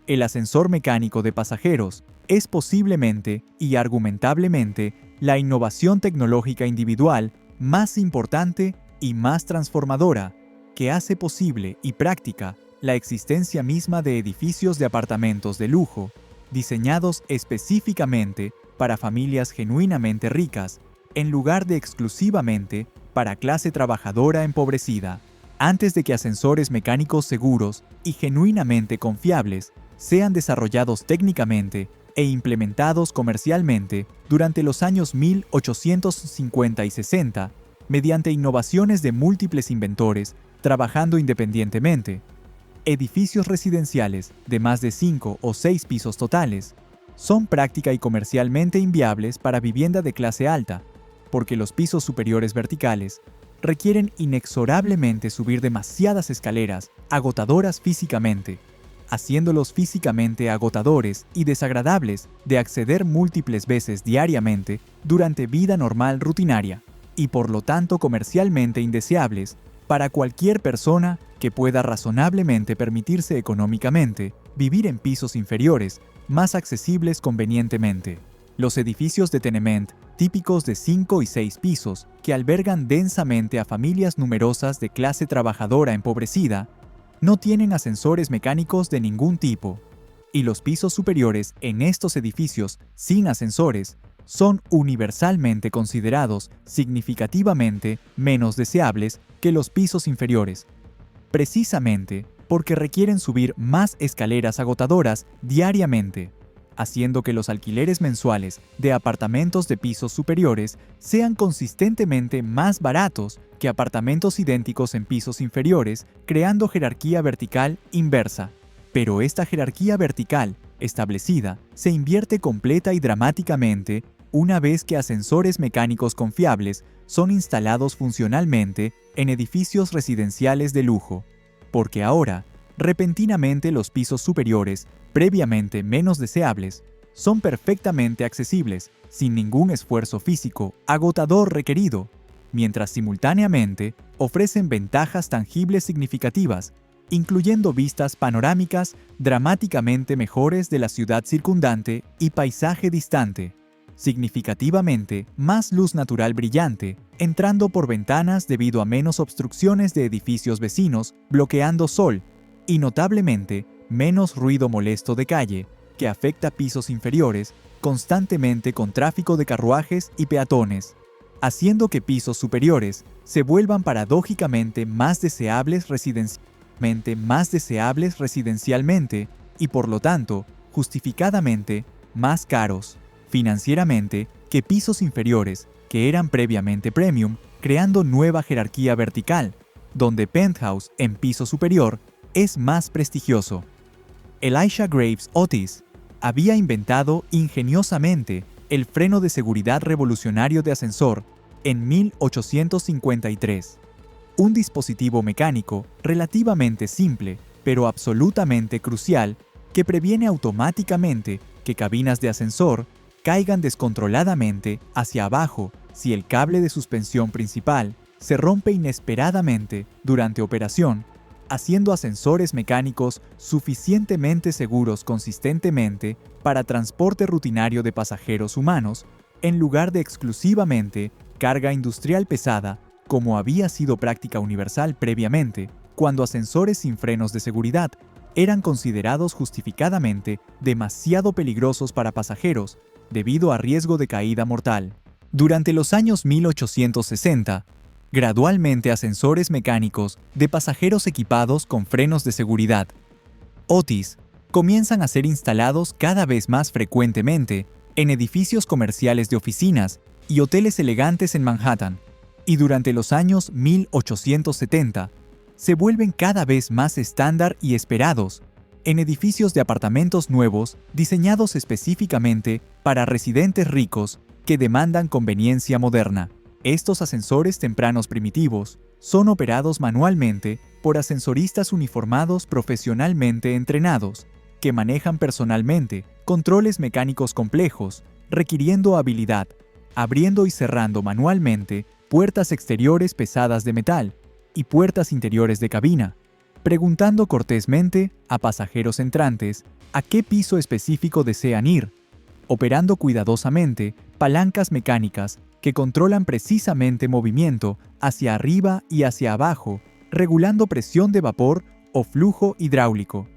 El ascensor mecánico de pasajeros es posiblemente y argumentablemente la innovación tecnológica individual más importante y más transformadora que hace posible y práctica la existencia misma de edificios de apartamentos de lujo, diseñados específicamente para familias genuinamente ricas, en lugar de exclusivamente para clase trabajadora empobrecida. Antes de que ascensores mecánicos seguros y genuinamente confiables sean desarrollados técnicamente e implementados comercialmente durante los años 1850 y 60, mediante innovaciones de múltiples inventores trabajando independientemente. Edificios residenciales de más de 5 o 6 pisos totales son práctica y comercialmente inviables para vivienda de clase alta, porque los pisos superiores verticales requieren inexorablemente subir demasiadas escaleras agotadoras físicamente, haciéndolos físicamente agotadores y desagradables de acceder múltiples veces diariamente durante vida normal rutinaria, y por lo tanto comercialmente indeseables para cualquier persona que pueda razonablemente permitirse económicamente vivir en pisos inferiores más accesibles convenientemente. Los edificios de tenement típicos de 5 y 6 pisos que albergan densamente a familias numerosas de clase trabajadora empobrecida no tienen ascensores mecánicos de ningún tipo, y los pisos superiores en estos edificios sin ascensores son universalmente considerados significativamente menos deseables que los pisos inferiores, precisamente porque requieren subir más escaleras agotadoras diariamente, haciendo que los alquileres mensuales de apartamentos de pisos superiores sean consistentemente más baratos que apartamentos idénticos en pisos inferiores, creando jerarquía vertical inversa. Pero esta jerarquía vertical, establecida, se invierte completa y dramáticamente una vez que ascensores mecánicos confiables son instalados funcionalmente en edificios residenciales de lujo, porque ahora, repentinamente los pisos superiores, previamente menos deseables, son perfectamente accesibles, sin ningún esfuerzo físico agotador requerido, mientras simultáneamente ofrecen ventajas tangibles significativas, incluyendo vistas panorámicas dramáticamente mejores de la ciudad circundante y paisaje distante, significativamente más luz natural brillante, entrando por ventanas debido a menos obstrucciones de edificios vecinos bloqueando sol, y notablemente menos ruido molesto de calle, que afecta pisos inferiores constantemente con tráfico de carruajes y peatones, haciendo que pisos superiores se vuelvan paradójicamente más deseables residencialmente y por lo tanto, justificadamente, más caros financieramente que pisos inferiores que eran previamente premium, creando nueva jerarquía vertical, donde penthouse en piso superior es más prestigioso. Elisha Graves Otis había inventado ingeniosamente el freno de seguridad revolucionario de ascensor en 1853, un dispositivo mecánico relativamente simple, pero absolutamente crucial, que previene automáticamente que cabinas de ascensor caigan descontroladamente hacia abajo si el cable de suspensión principal se rompe inesperadamente durante operación, haciendo ascensores mecánicos suficientemente seguros consistentemente para transporte rutinario de pasajeros humanos, en lugar de exclusivamente carga industrial pesada, como había sido práctica universal previamente, cuando ascensores sin frenos de seguridad eran considerados justificadamente demasiado peligrosos para pasajeros debido a riesgo de caída mortal. Durante los años 1860, gradualmente ascensores mecánicos de pasajeros equipados con frenos de seguridad, Otis, comienzan a ser instalados cada vez más frecuentemente en edificios comerciales de oficinas y hoteles elegantes en Manhattan, y durante los años 1870 se vuelven cada vez más estándar y esperados en edificios de apartamentos nuevos diseñados específicamente para residentes ricos que demandan conveniencia moderna. Estos ascensores tempranos primitivos son operados manualmente por ascensoristas uniformados profesionalmente entrenados, que manejan personalmente controles mecánicos complejos, requiriendo habilidad, abriendo y cerrando manualmente puertas exteriores pesadas de metal y puertas interiores de cabina, preguntando cortésmente a pasajeros entrantes a qué piso específico desean ir, operando cuidadosamente palancas mecánicas que controlan precisamente movimiento hacia arriba y hacia abajo, regulando presión de vapor o flujo hidráulico,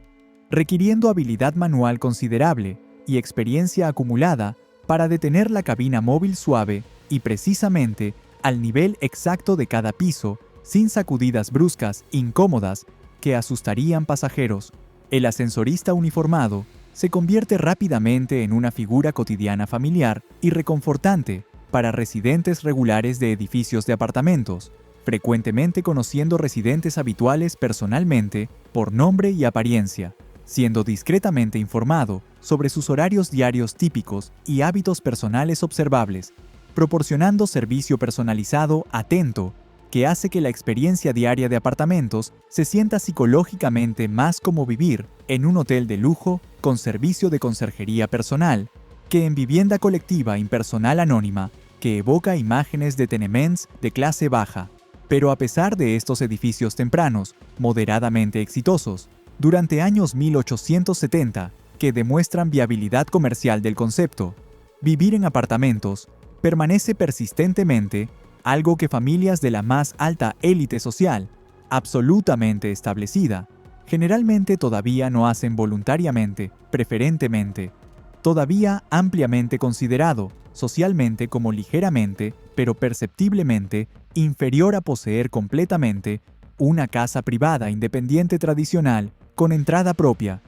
requiriendo habilidad manual considerable y experiencia acumulada para detener la cabina móvil suave y precisamente al nivel exacto de cada piso, sin sacudidas bruscas, incómodas, que asustarían pasajeros. El ascensorista uniformado se convierte rápidamente en una figura cotidiana familiar y reconfortante para residentes regulares de edificios de apartamentos, frecuentemente conociendo residentes habituales personalmente por nombre y apariencia, siendo discretamente informado sobre sus horarios diarios típicos y hábitos personales observables, proporcionando servicio personalizado atento que hace que la experiencia diaria de apartamentos se sienta psicológicamente más como vivir en un hotel de lujo con servicio de conserjería personal que en vivienda colectiva impersonal anónima que evoca imágenes de tenements de clase baja. Pero a pesar de estos edificios tempranos, moderadamente exitosos, durante años 1870, que demuestran viabilidad comercial del concepto, vivir en apartamentos permanece persistentemente algo que familias de la más alta élite social, absolutamente establecida, generalmente todavía no hacen voluntariamente, preferentemente, todavía ampliamente considerado socialmente como ligeramente, pero perceptiblemente, inferior a poseer completamente una casa privada independiente tradicional con entrada propia,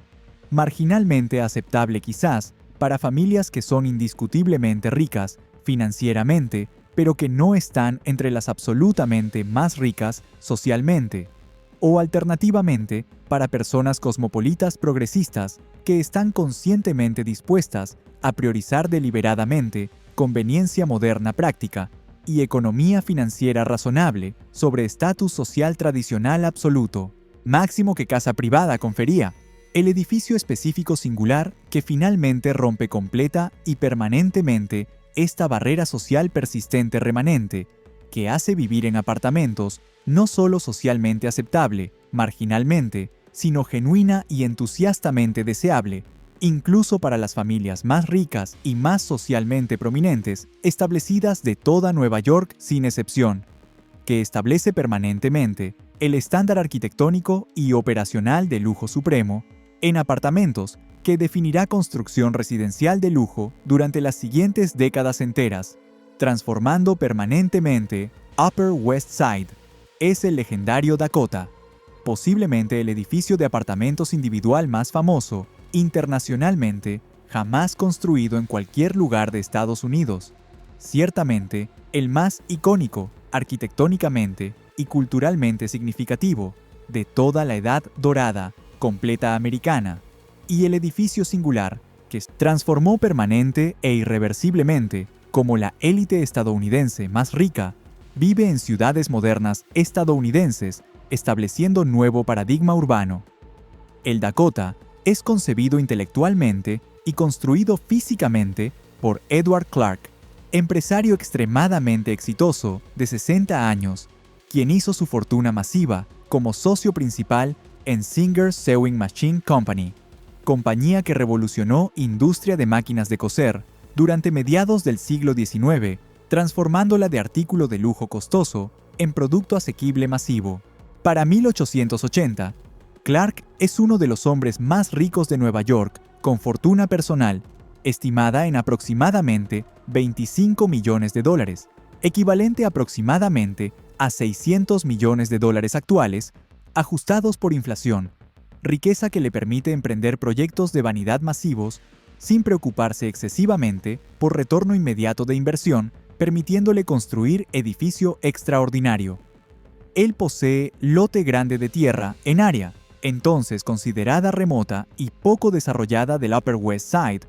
marginalmente aceptable quizás para familias que son indiscutiblemente ricas financieramente, pero que no están entre las absolutamente más ricas socialmente, o alternativamente para personas cosmopolitas progresistas que están conscientemente dispuestas a priorizar deliberadamente conveniencia moderna práctica y economía financiera razonable sobre estatus social tradicional absoluto, máximo que casa privada confería. El edificio específico singular que finalmente rompe completa y permanentemente esta barrera social persistente remanente, que hace vivir en apartamentos no solo socialmente aceptable, marginalmente, sino genuina y entusiastamente deseable, incluso para las familias más ricas y más socialmente prominentes, establecidas de toda Nueva York sin excepción, que establece permanentemente el estándar arquitectónico y operacional de lujo supremo en apartamentos que definirá construcción residencial de lujo durante las siguientes décadas enteras, transformando permanentemente Upper West Side. Es el legendario Dakota, posiblemente el edificio de apartamentos individual más famoso, internacionalmente, jamás construido en cualquier lugar de Estados Unidos. Ciertamente, el más icónico, arquitectónicamente y culturalmente significativo, de toda la Edad Dorada, completa americana, y el edificio singular que transformó permanente e irreversiblemente como la élite estadounidense más rica, vive en ciudades modernas estadounidenses, estableciendo nuevo paradigma urbano. El Dakota es concebido intelectualmente y construido físicamente por Edward Clark, empresario extremadamente exitoso de 60 años, quien hizo su fortuna masiva como socio principal en Singer Sewing Machine Company, compañía que revolucionó industria de máquinas de coser durante mediados del siglo XIX, transformándola de artículo de lujo costoso en producto asequible masivo. Para 1880, Clark es uno de los hombres más ricos de Nueva York, con fortuna personal, estimada en aproximadamente $25 millones, equivalente aproximadamente a $600 millones actuales, ajustados por inflación, riqueza que le permite emprender proyectos de vanidad masivos sin preocuparse excesivamente por retorno inmediato de inversión, permitiéndole construir edificio extraordinario. Él posee lote grande de tierra en área, entonces considerada remota y poco desarrollada del Upper West Side,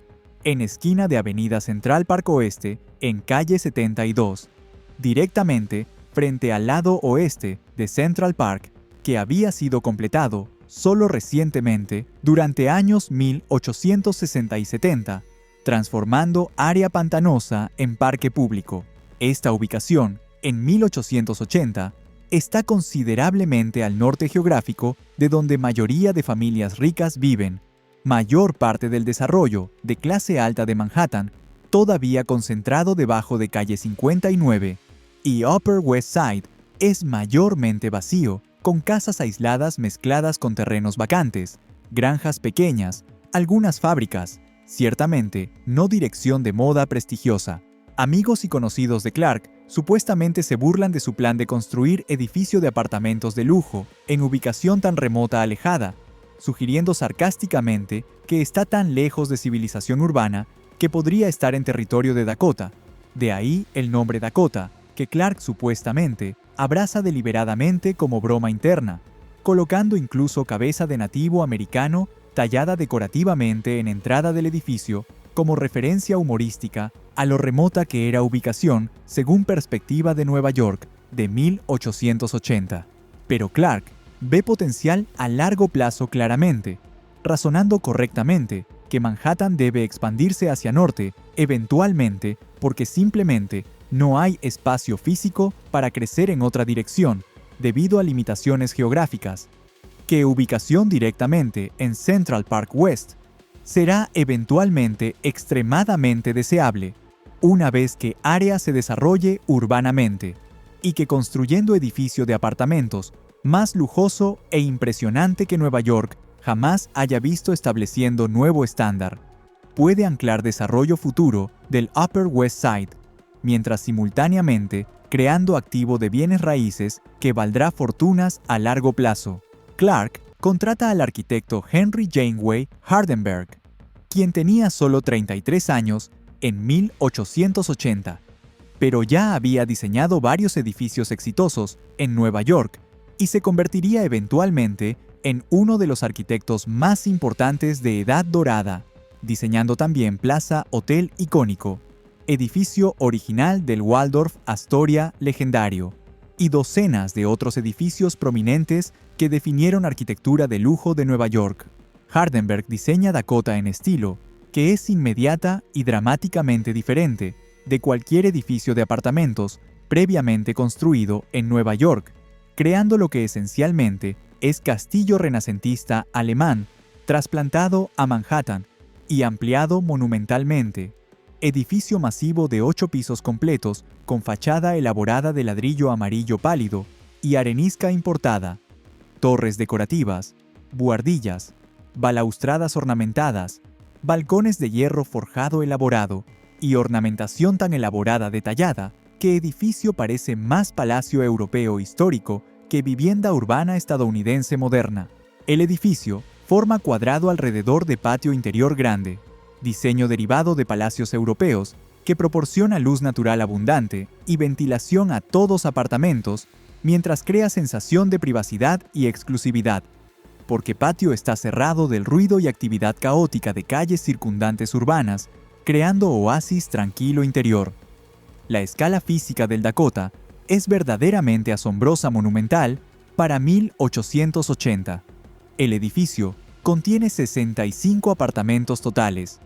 en esquina de Avenida Central Park Oeste, en calle 72, directamente frente al lado oeste de Central Park, que había sido completado solo recientemente durante años 1860 y 70, transformando área pantanosa en parque público. Esta ubicación, en 1880, está considerablemente al norte geográfico de donde mayoría de familias ricas viven. Mayor parte del desarrollo de clase alta de Manhattan todavía concentrado debajo de calle 59, y Upper West Side es mayormente vacío, con casas aisladas mezcladas con terrenos vacantes, granjas pequeñas, algunas fábricas, ciertamente no dirección de moda prestigiosa. Amigos y conocidos de Clark supuestamente se burlan de su plan de construir edificio de apartamentos de lujo en ubicación tan remota alejada, sugiriendo sarcásticamente que está tan lejos de civilización urbana que podría estar en territorio de Dakota. De ahí el nombre Dakota, que Clark supuestamente abraza deliberadamente como broma interna, colocando incluso cabeza de nativo americano tallada decorativamente en entrada del edificio como referencia humorística a lo remota que era ubicación según perspectiva de Nueva York de 1880. Pero Clark ve potencial a largo plazo claramente, razonando correctamente que Manhattan debe expandirse hacia norte, eventualmente, porque simplemente no hay espacio físico para crecer en otra dirección, debido a limitaciones geográficas, que ubicación directamente en Central Park West será eventualmente extremadamente deseable, una vez que área se desarrolle urbanamente, y que construyendo edificio de apartamentos más lujoso e impresionante que Nueva York jamás haya visto estableciendo nuevo estándar, puede anclar desarrollo futuro del Upper West Side, mientras simultáneamente creando activo de bienes raíces que valdrá fortunas a largo plazo. Clark contrata al arquitecto Henry Janeway Hardenberg, quien tenía solo 33 años en 1880, pero ya había diseñado varios edificios exitosos en Nueva York y se convertiría eventualmente en uno de los arquitectos más importantes de Edad Dorada, diseñando también Plaza Hotel icónico, edificio original del Waldorf Astoria legendario, y docenas de otros edificios prominentes que definieron arquitectura de lujo de Nueva York. Hardenberg diseña Dakota en estilo, que es inmediata y dramáticamente diferente de cualquier edificio de apartamentos previamente construido en Nueva York, creando lo que esencialmente es castillo renacentista alemán trasplantado a Manhattan y ampliado monumentalmente. Edificio masivo de 8 pisos completos con fachada elaborada de ladrillo amarillo pálido y arenisca importada, torres decorativas, buhardillas, balaustradas ornamentadas, balcones de hierro forjado elaborado y ornamentación tan elaborada detallada que edificio parece más palacio europeo histórico que vivienda urbana estadounidense moderna. El edificio forma cuadrado alrededor de patio interior grande, diseño derivado de palacios europeos que proporciona luz natural abundante y ventilación a todos apartamentos, mientras crea sensación de privacidad y exclusividad, porque patio está cerrado del ruido y actividad caótica de calles circundantes urbanas, creando oasis tranquilo interior. La escala física del Dakota es verdaderamente asombrosa monumental para 1880. El edificio contiene 65 apartamentos totales,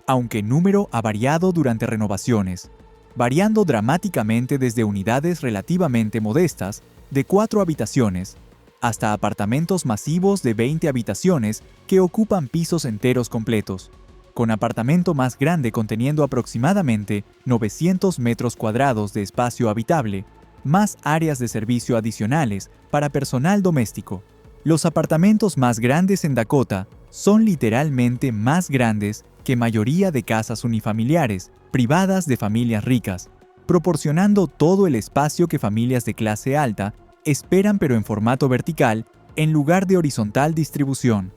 aunque el número ha variado durante renovaciones, variando dramáticamente desde unidades relativamente modestas de 4 habitaciones hasta apartamentos masivos de 20 habitaciones que ocupan pisos enteros completos, con apartamento más grande conteniendo aproximadamente 900 metros cuadrados de espacio habitable, más áreas de servicio adicionales para personal doméstico. Los apartamentos más grandes en Dakota son literalmente más grandes que mayoría de casas unifamiliares, privadas de familias ricas, proporcionando todo el espacio que familias de clase alta esperan pero en formato vertical en lugar de horizontal distribución.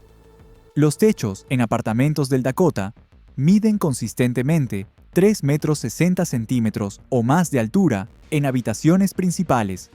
Los techos en apartamentos del Dakota miden consistentemente 3 metros 60 centímetros o más de altura en habitaciones principales,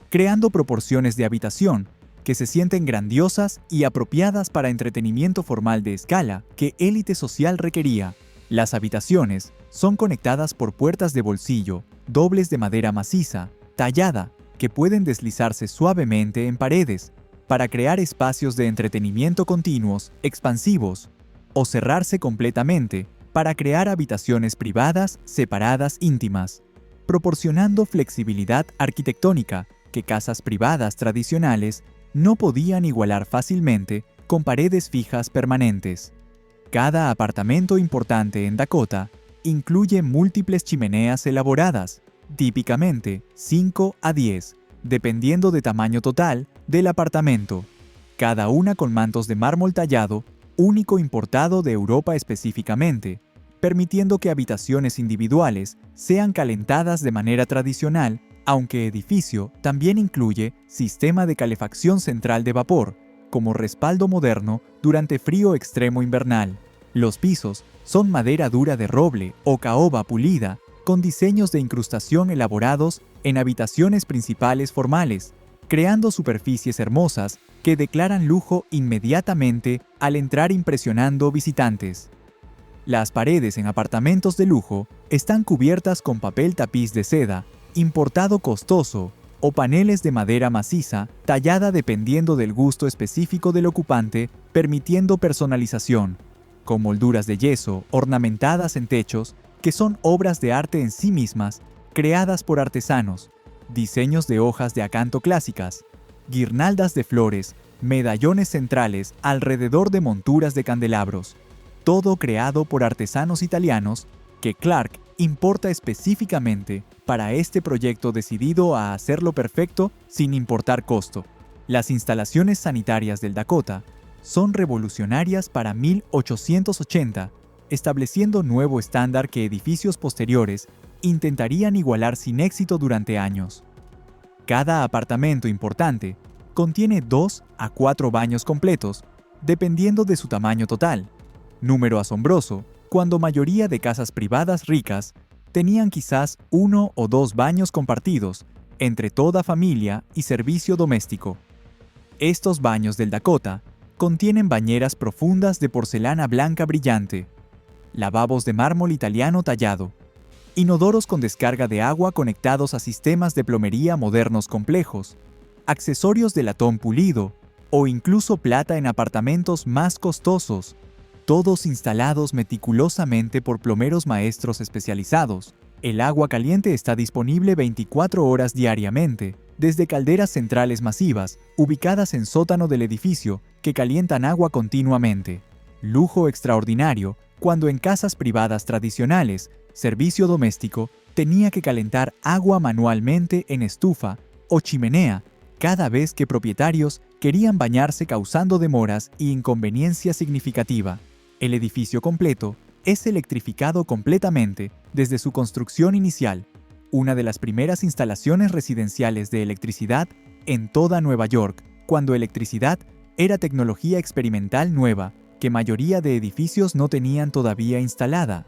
creando proporciones de habitación que se sienten grandiosas y apropiadas para entretenimiento formal de escala que élite social requería. Las habitaciones son conectadas por puertas de bolsillo, dobles de madera maciza, tallada, que pueden deslizarse suavemente en paredes, para crear espacios de entretenimiento continuos, expansivos, o cerrarse completamente, para crear habitaciones privadas, separadas, íntimas, proporcionando flexibilidad arquitectónica que casas privadas tradicionales no podían igualar fácilmente con paredes fijas permanentes. Cada apartamento importante en Dakota incluye múltiples chimeneas elaboradas, típicamente 5 a 10, dependiendo de tamaño total del apartamento, cada una con mantos de mármol tallado, único importado de Europa específicamente, permitiendo que habitaciones individuales sean calentadas de manera tradicional, aunque edificio también incluye sistema de calefacción central de vapor, como respaldo moderno durante frío extremo invernal. Los pisos son madera dura de roble o caoba pulida, con diseños de incrustación elaborados en habitaciones principales formales, creando superficies hermosas que declaran lujo inmediatamente al entrar, impresionando visitantes. Las paredes en apartamentos de lujo están cubiertas con papel tapiz de seda, importado costoso, o paneles de madera maciza, tallada dependiendo del gusto específico del ocupante, permitiendo personalización, con molduras de yeso ornamentadas en techos, que son obras de arte en sí mismas, creadas por artesanos, diseños de hojas de acanto clásicas, guirnaldas de flores, medallones centrales alrededor de monturas de candelabros, todo creado por artesanos italianos que Clark importa específicamente para este proyecto, decidido a hacerlo perfecto sin importar costo. Las instalaciones sanitarias del Dakota son revolucionarias para 1880, estableciendo nuevo estándar que edificios posteriores intentarían igualar sin éxito durante años. Cada apartamento importante contiene 2 a 4 baños completos, dependiendo de su tamaño total. Número asombroso, cuando mayoría de casas privadas ricas tenían quizás 1 o 2 baños compartidos entre toda familia y servicio doméstico. Estos baños del Dakota contienen bañeras profundas de porcelana blanca brillante, lavabos de mármol italiano tallado, inodoros con descarga de agua conectados a sistemas de plomería modernos complejos, accesorios de latón pulido o incluso plata en apartamentos más costosos, todos instalados meticulosamente por plomeros maestros especializados. El agua caliente está disponible 24 horas diariamente, desde calderas centrales masivas, ubicadas en sótano del edificio, que calientan agua continuamente. Lujo extraordinario, cuando en casas privadas tradicionales, servicio doméstico tenía que calentar agua manualmente en estufa o chimenea cada vez que propietarios querían bañarse, causando demoras y inconveniencia significativa. El edificio completo es electrificado completamente desde su construcción inicial, una de las primeras instalaciones residenciales de electricidad en toda Nueva York, cuando electricidad era tecnología experimental nueva que mayoría de edificios no tenían todavía instalada.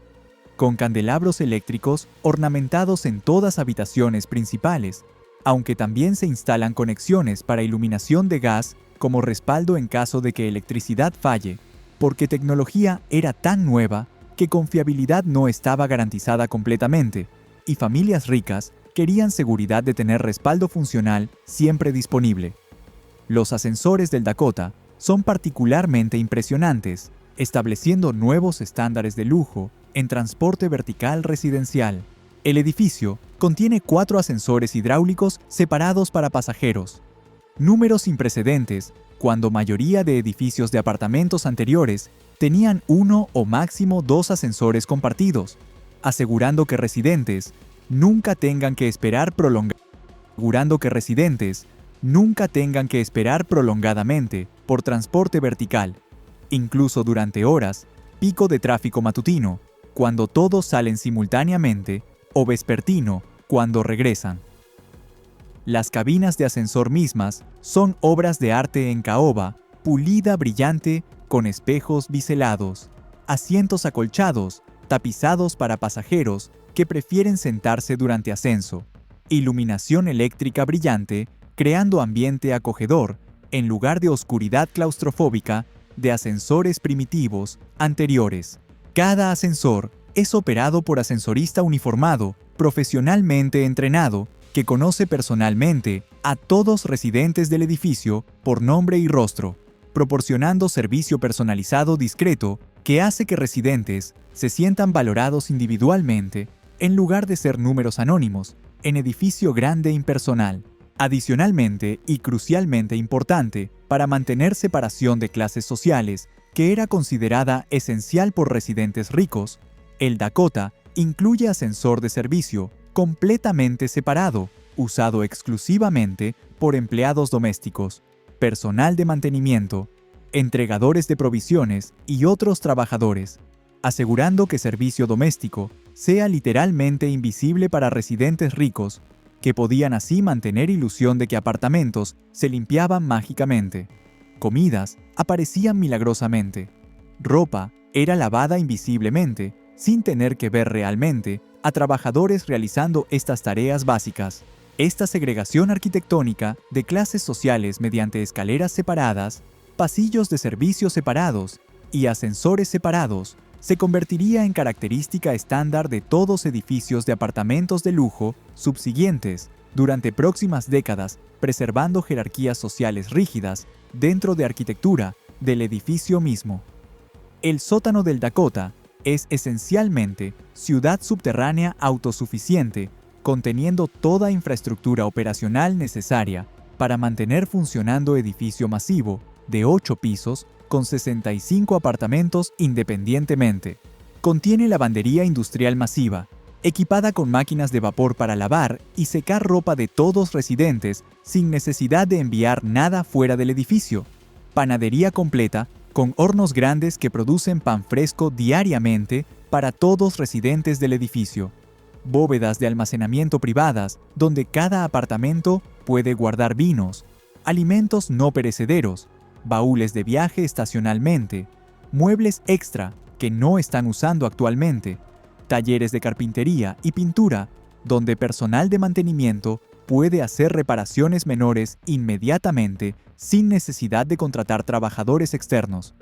Con candelabros eléctricos ornamentados en todas habitaciones principales, aunque también se instalan conexiones para iluminación de gas como respaldo en caso de que electricidad falle, porque tecnología era tan nueva que confiabilidad no estaba garantizada completamente, y familias ricas querían seguridad de tener respaldo funcional siempre disponible. Los ascensores del Dakota son particularmente impresionantes, estableciendo nuevos estándares de lujo en transporte vertical residencial. El edificio contiene 4 ascensores hidráulicos separados para pasajeros, números sin precedentes, cuando mayoría de edificios de apartamentos anteriores tenían 1 o máximo 2 ascensores compartidos, asegurando que residentes nunca tengan que esperar prolongadamente por transporte vertical, incluso durante horas pico de tráfico matutino, cuando todos salen simultáneamente, o vespertino, cuando regresan. Las cabinas de ascensor mismas son obras de arte en caoba, pulida brillante, con espejos biselados, asientos acolchados, tapizados para pasajeros que prefieren sentarse durante ascenso, iluminación eléctrica brillante, creando ambiente acogedor, en lugar de oscuridad claustrofóbica de ascensores primitivos anteriores. Cada ascensor es operado por ascensorista uniformado, profesionalmente entrenado, que conoce personalmente a todos residentes del edificio por nombre y rostro, proporcionando servicio personalizado discreto que hace que residentes se sientan valorados individualmente en lugar de ser números anónimos en edificio grande e impersonal. Adicionalmente, y crucialmente importante, para mantener separación de clases sociales, que era considerada esencial por residentes ricos, el Dakota incluye ascensor de servicio completamente separado, usado exclusivamente por empleados domésticos, personal de mantenimiento, entregadores de provisiones y otros trabajadores. asegurando que servicio doméstico sea literalmente invisible para residentes ricos, que podían así mantener ilusión de que apartamentos se limpiaban mágicamente. Comidas aparecían milagrosamente. Ropa era lavada invisiblemente, sin tener que ver realmente a trabajadores realizando estas tareas básicas. Esta segregación arquitectónica de clases sociales mediante escaleras separadas, pasillos de servicios separados y ascensores separados se convertiría en característica estándar de todos edificios de apartamentos de lujo subsiguientes durante próximas décadas, preservando jerarquías sociales rígidas dentro de arquitectura del edificio mismo. El sótano del Dakota es esencialmente ciudad subterránea autosuficiente, conteniendo toda infraestructura operacional necesaria para mantener funcionando edificio masivo de 8 pisos con 65 apartamentos independientemente. Contiene lavandería industrial masiva, equipada con máquinas de vapor para lavar y secar ropa de todos residentes sin necesidad de enviar nada fuera del edificio. Panadería completa con hornos grandes que producen pan fresco diariamente para todos residentes del edificio. Bóvedas de almacenamiento privadas donde cada apartamento puede guardar vinos, alimentos no perecederos, baúles de viaje estacionalmente, muebles extra que no están usando actualmente, talleres de carpintería y pintura, donde personal de mantenimiento puede hacer reparaciones menores inmediatamente sin necesidad de contratar trabajadores externos.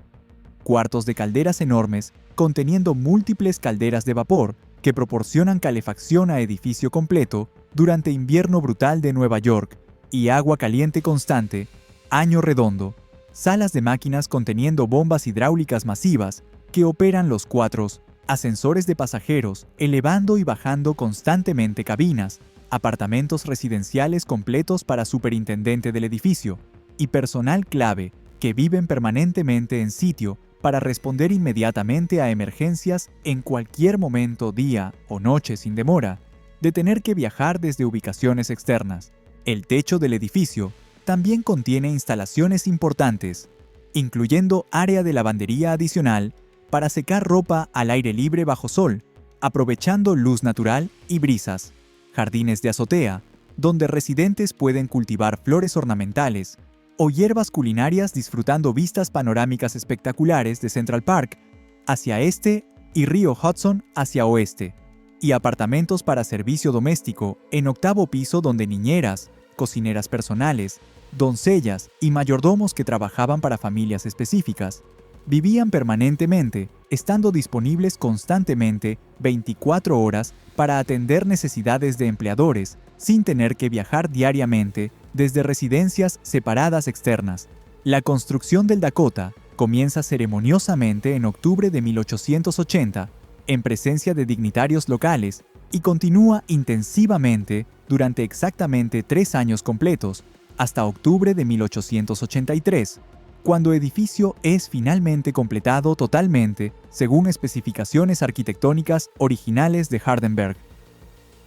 Cuartos de calderas enormes conteniendo múltiples calderas de vapor que proporcionan calefacción a edificio completo durante invierno brutal de Nueva York y agua caliente constante, año redondo. Salas de máquinas conteniendo bombas hidráulicas masivas que operan los cuatros, ascensores de pasajeros, elevando y bajando constantemente cabinas, apartamentos residenciales completos para superintendente del edificio y personal clave que viven permanentemente en sitio para responder inmediatamente a emergencias en cualquier momento, día o noche sin demora, de tener que viajar desde ubicaciones externas. El techo del edificio también contiene instalaciones importantes, incluyendo área de lavandería adicional para secar ropa al aire libre bajo sol, aprovechando luz natural y brisas, jardines de azotea, donde residentes pueden cultivar flores ornamentales, o hierbas culinarias disfrutando vistas panorámicas espectaculares de Central Park hacia este y río Hudson hacia oeste, y apartamentos para servicio doméstico en 8º piso donde niñeras, cocineras personales, doncellas y mayordomos que trabajaban para familias específicas vivían permanentemente, estando disponibles constantemente 24 horas para atender necesidades de empleadores sin tener que viajar diariamente desde residencias separadas externas. La construcción del Dakota comienza ceremoniosamente en octubre de 1880, en presencia de dignatarios locales, y continúa intensivamente durante exactamente 3 años completos, hasta octubre de 1883, cuando edificio es finalmente completado totalmente según especificaciones arquitectónicas originales de Hardenberg.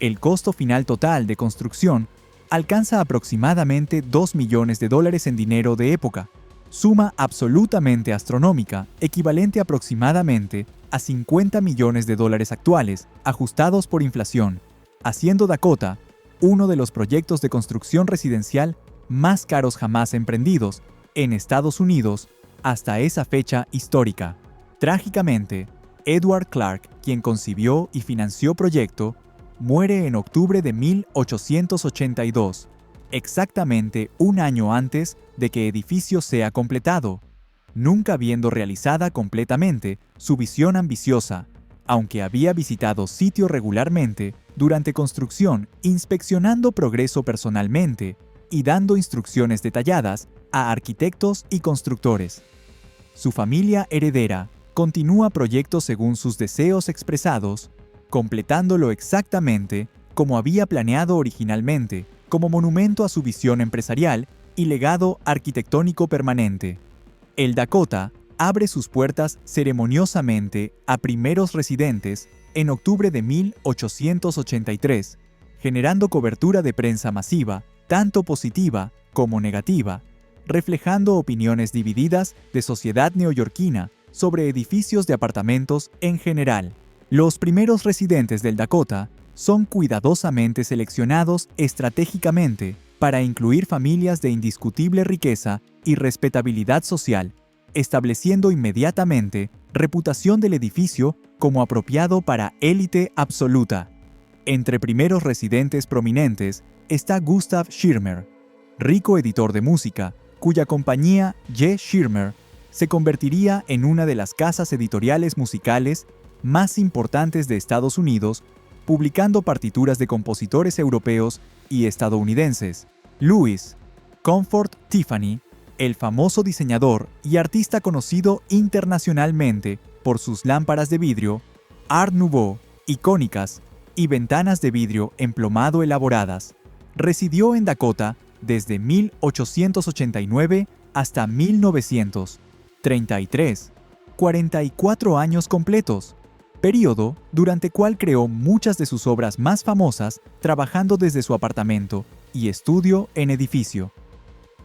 El costo final total de construcción alcanza aproximadamente $2 millones en dinero de época, suma absolutamente astronómica, equivalente aproximadamente a $50 millones actuales, ajustados por inflación, haciendo Dakota uno de los proyectos de construcción residencial más caros jamás emprendidos en Estados Unidos hasta esa fecha histórica. Trágicamente, Edward Clark, quien concibió y financió proyecto, muere en octubre de 1882, exactamente un año antes de que edificio sea completado, nunca viendo realizada completamente su visión ambiciosa, aunque había visitado sitio regularmente durante construcción, inspeccionando progreso personalmente y dando instrucciones detalladas a arquitectos y constructores. Su familia heredera continúa proyectos según sus deseos expresados, completándolo exactamente como había planeado originalmente, como monumento a su visión empresarial y legado arquitectónico permanente. El Dakota abre sus puertas ceremoniosamente a primeros residentes en octubre de 1883, generando cobertura de prensa masiva, tanto positiva como negativa, reflejando opiniones divididas de sociedad neoyorquina sobre edificios de apartamentos en general. Los primeros residentes del Dakota son cuidadosamente seleccionados estratégicamente para incluir familias de indiscutible riqueza y respetabilidad social, estableciendo inmediatamente reputación del edificio como apropiado para élite absoluta. Entre primeros residentes prominentes está Gustav Schirmer, rico editor de música, cuya compañía J. Schirmer se convertiría en una de las casas editoriales musicales más importantes de Estados Unidos, publicando partituras de compositores europeos y estadounidenses. Louis Comfort Tiffany, el famoso diseñador y artista conocido internacionalmente por sus lámparas de vidrio, Art Nouveau, icónicas, y ventanas de vidrio emplomado elaboradas, residió en Dakota desde 1889 hasta 1933, 44 años completos, período durante el cual creó muchas de sus obras más famosas trabajando desde su apartamento y estudio en edificio.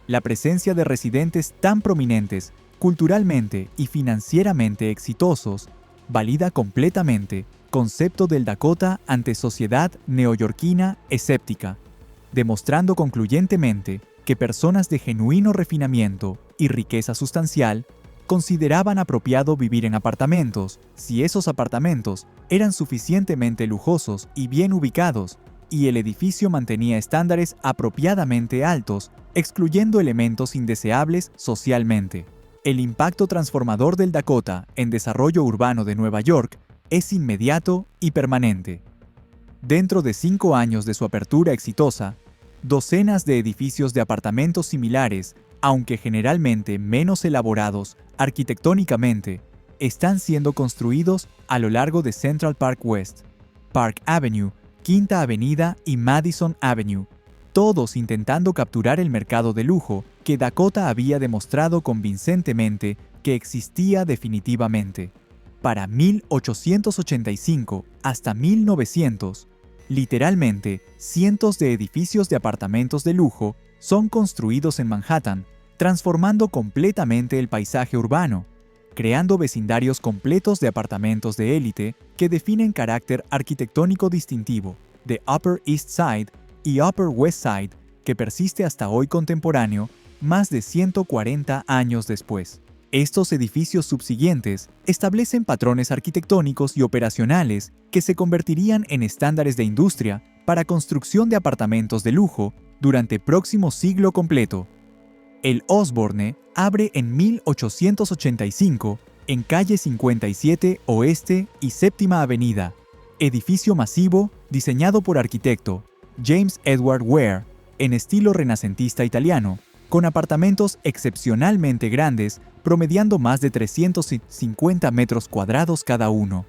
La presencia de residentes tan prominentes, culturalmente y financieramente exitosos, valida completamente concepto del Dakota ante sociedad neoyorquina escéptica, demostrando concluyentemente que personas de genuino refinamiento y riqueza sustancial consideraban apropiado vivir en apartamentos si esos apartamentos eran suficientemente lujosos y bien ubicados y el edificio mantenía estándares apropiadamente altos, excluyendo elementos indeseables socialmente. El impacto transformador del Dakota en desarrollo urbano de Nueva York es inmediato y permanente. Dentro de 5 años de su apertura exitosa, docenas de edificios de apartamentos similares, aunque generalmente menos elaborados arquitectónicamente, están siendo construidos a lo largo de Central Park West, Park Avenue, Quinta Avenida y Madison Avenue, todos intentando capturar el mercado de lujo que Dakota había demostrado convincentemente que existía definitivamente. Para 1885 hasta 1900, literalmente cientos de edificios de apartamentos de lujo son construidos en Manhattan, transformando completamente el paisaje urbano, creando vecindarios completos de apartamentos de élite que definen carácter arquitectónico distintivo de Upper East Side y Upper West Side que persiste hasta hoy contemporáneo, más de 140 años después. Estos edificios subsiguientes establecen patrones arquitectónicos y operacionales que se convertirían en estándares de industria para construcción de apartamentos de lujo durante el próximo siglo completo. El Osborne abre en 1885 en calle 57 Oeste y Séptima Avenida, edificio masivo diseñado por arquitecto James Edward Ware en estilo renacentista italiano, con apartamentos excepcionalmente grandes promediando más de 350 metros cuadrados cada uno,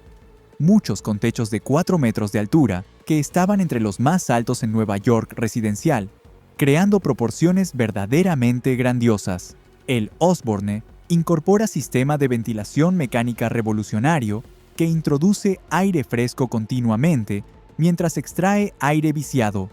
muchos con techos de 4 metros de altura que estaban entre los más altos en Nueva York residencial, creando proporciones verdaderamente grandiosas. El Osborne incorpora sistema de ventilación mecánica revolucionario que introduce aire fresco continuamente mientras extrae aire viciado,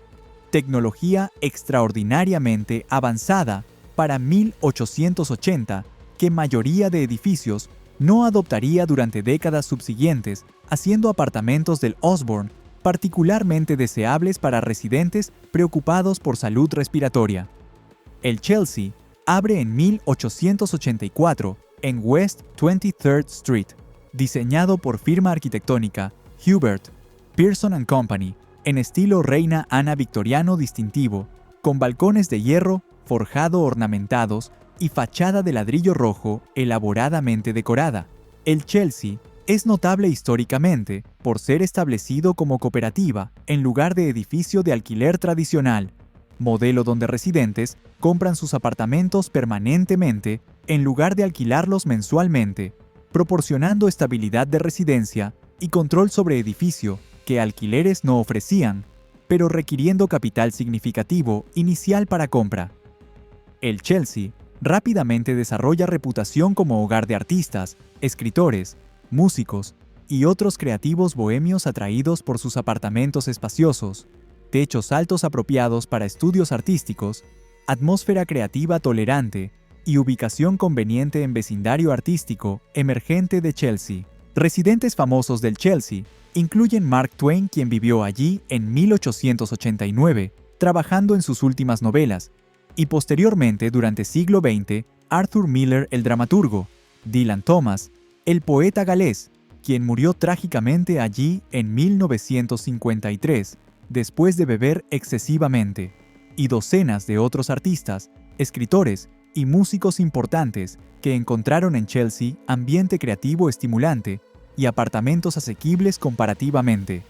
tecnología extraordinariamente avanzada para 1880 que mayoría de edificios no adoptaría durante décadas subsiguientes, haciendo apartamentos del Osborne particularmente deseables para residentes preocupados por salud respiratoria. El Chelsea abre en 1884 en West 23rd Street, diseñado por firma arquitectónica Hubert, Pearson & Company, en estilo Reina Ana victoriano distintivo, con balcones de hierro forjado ornamentados y fachada de ladrillo rojo elaboradamente decorada. El Chelsea es notable históricamente por ser establecido como cooperativa en lugar de edificio de alquiler tradicional, modelo donde residentes compran sus apartamentos permanentemente en lugar de alquilarlos mensualmente, proporcionando estabilidad de residencia y control sobre edificio que alquileres no ofrecían, pero requiriendo capital significativo inicial para compra. El Chelsea rápidamente desarrolla reputación como hogar de artistas, escritores, músicos y otros creativos bohemios atraídos por sus apartamentos espaciosos, techos altos apropiados para estudios artísticos, atmósfera creativa tolerante y ubicación conveniente en vecindario artístico emergente de Chelsea. Residentes famosos del Chelsea incluyen Mark Twain, quien vivió allí en 1889, trabajando en sus últimas novelas, y posteriormente, durante siglo XX, Arthur Miller, el dramaturgo, Dylan Thomas, el poeta galés, quien murió trágicamente allí en 1953, después de beber excesivamente, y docenas de otros artistas, escritores y músicos importantes que encontraron en Chelsea ambiente creativo estimulante y apartamentos asequibles comparativamente.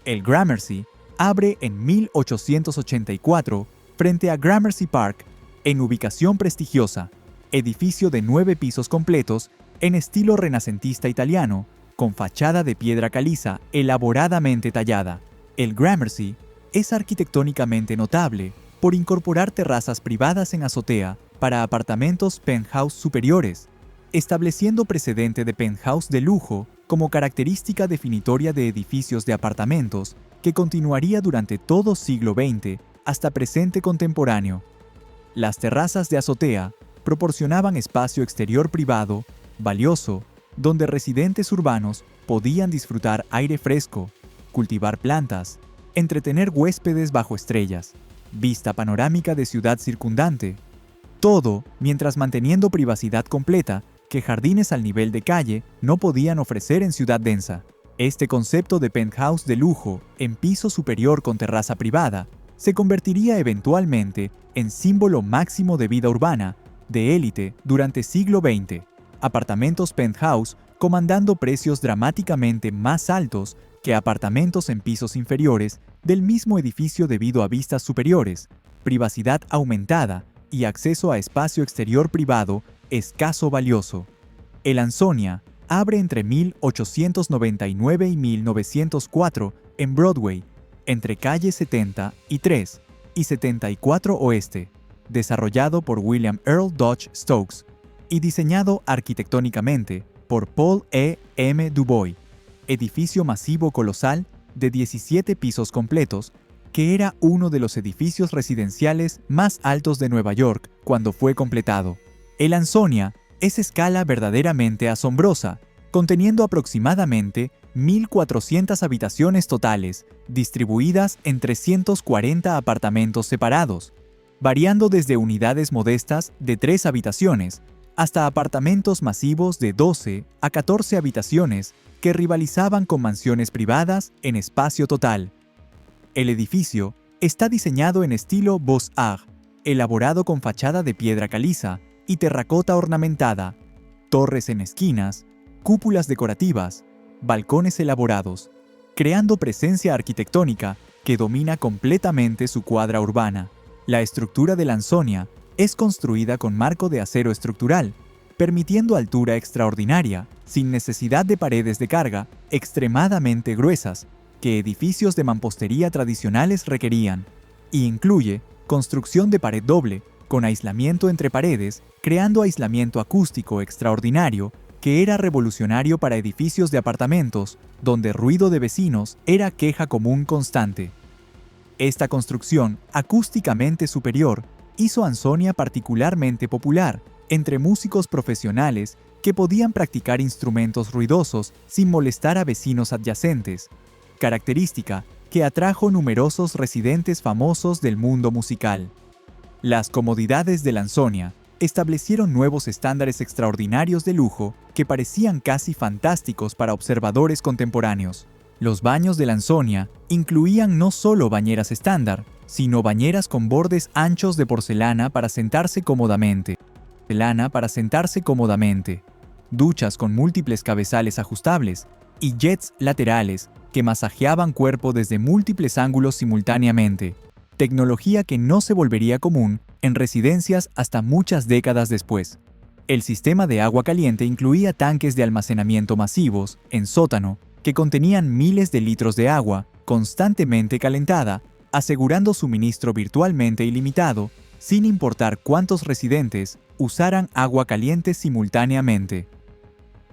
El Gramercy abre en 1884 frente a Gramercy Park, en ubicación prestigiosa, edificio de 9 pisos completos en estilo renacentista italiano, con fachada de piedra caliza elaboradamente tallada. El Gramercy es arquitectónicamente notable por incorporar terrazas privadas en azotea para apartamentos penthouse superiores, estableciendo precedente de penthouse de lujo como característica definitoria de edificios de apartamentos que continuaría durante todo siglo XX hasta presente contemporáneo. Las terrazas de azotea proporcionaban espacio exterior privado, valioso, donde residentes urbanos podían disfrutar aire fresco, cultivar plantas, entretener huéspedes bajo estrellas, vista panorámica de ciudad circundante. Todo mientras manteniendo privacidad completa que jardines al nivel de calle no podían ofrecer en ciudad densa. Este concepto de penthouse de lujo en piso superior con terraza privada se convertiría eventualmente en símbolo máximo de vida urbana, de élite durante siglo XX. Apartamentos penthouse comandando precios dramáticamente más altos que apartamentos en pisos inferiores del mismo edificio debido a vistas superiores, privacidad aumentada y acceso a espacio exterior privado escaso valioso. El Ansonia abre entre 1899 y 1904 en Broadway, entre calles 70 y 3 y 74 Oeste, desarrollado por William Earl Dodge Stokes y diseñado arquitectónicamente por Paul E. M. Dubois, edificio masivo colosal de 17 pisos completos, que era uno de los edificios residenciales más altos de Nueva York cuando fue completado. El Ansonia es escala verdaderamente asombrosa, conteniendo aproximadamente 1.400 habitaciones totales, distribuidas en 340 apartamentos separados, variando desde unidades modestas de 3 habitaciones hasta apartamentos masivos de 12 a 14 habitaciones que rivalizaban con mansiones privadas en espacio total. El edificio está diseñado en estilo Beaux-Arts, elaborado con fachada de piedra caliza y terracota ornamentada, torres en esquinas, cúpulas decorativas, balcones elaborados, creando presencia arquitectónica que domina completamente su cuadra urbana. La estructura de la Ansonia es construida con marco de acero estructural, permitiendo altura extraordinaria, sin necesidad de paredes de carga extremadamente gruesas que edificios de mampostería tradicionales requerían, y incluye construcción de pared doble, con aislamiento entre paredes, creando aislamiento acústico extraordinario que era revolucionario para edificios de apartamentos, donde ruido de vecinos era queja común constante. Esta construcción acústicamente superior hizo Ansonia particularmente popular entre músicos profesionales que podían practicar instrumentos ruidosos sin molestar a vecinos adyacentes, característica que atrajo numerosos residentes famosos del mundo musical. Las comodidades de la Ansonia establecieron nuevos estándares extraordinarios de lujo que parecían casi fantásticos para observadores contemporáneos. Los baños de la Ansonia incluían no solo bañeras estándar, sino bañeras con bordes anchos de porcelana para sentarse cómodamente, duchas con múltiples cabezales ajustables y jets laterales que masajeaban cuerpo desde múltiples ángulos simultáneamente, tecnología que no se volvería común en residencias hasta muchas décadas después. El sistema de agua caliente incluía tanques de almacenamiento masivos en sótano que contenían miles de litros de agua constantemente calentada, asegurando suministro virtualmente ilimitado, sin importar cuántos residentes usaran agua caliente simultáneamente.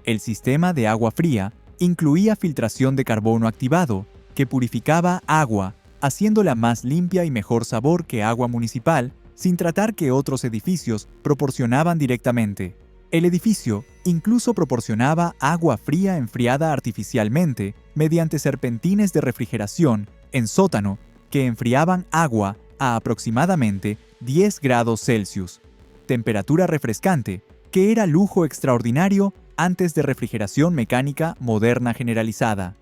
El sistema de agua fría incluía filtración de carbono activado, que purificaba agua, haciéndola más limpia y mejor sabor que agua municipal sin tratar que otros edificios proporcionaban directamente. El edificio incluso proporcionaba agua fría enfriada artificialmente mediante serpentines de refrigeración en sótano que enfriaban agua a aproximadamente 10 grados Celsius, temperatura refrescante, que era lujo extraordinario antes de refrigeración mecánica moderna generalizada.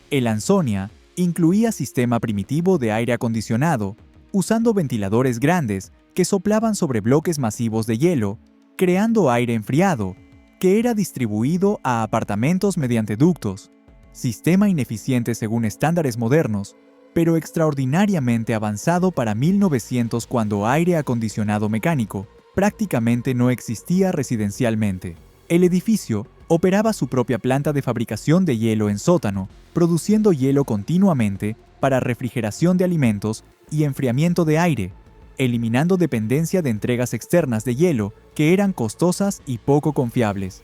El Ansonia incluía sistema primitivo de aire acondicionado, usando ventiladores grandes que soplaban sobre bloques masivos de hielo, creando aire enfriado, que era distribuido a apartamentos mediante ductos. Sistema ineficiente según estándares modernos, pero extraordinariamente avanzado para 1900, cuando aire acondicionado mecánico prácticamente no existía residencialmente. El edificio operaba su propia planta de fabricación de hielo en sótano, produciendo hielo continuamente para refrigeración de alimentos y enfriamiento de aire, eliminando dependencia de entregas externas de hielo que eran costosas y poco confiables.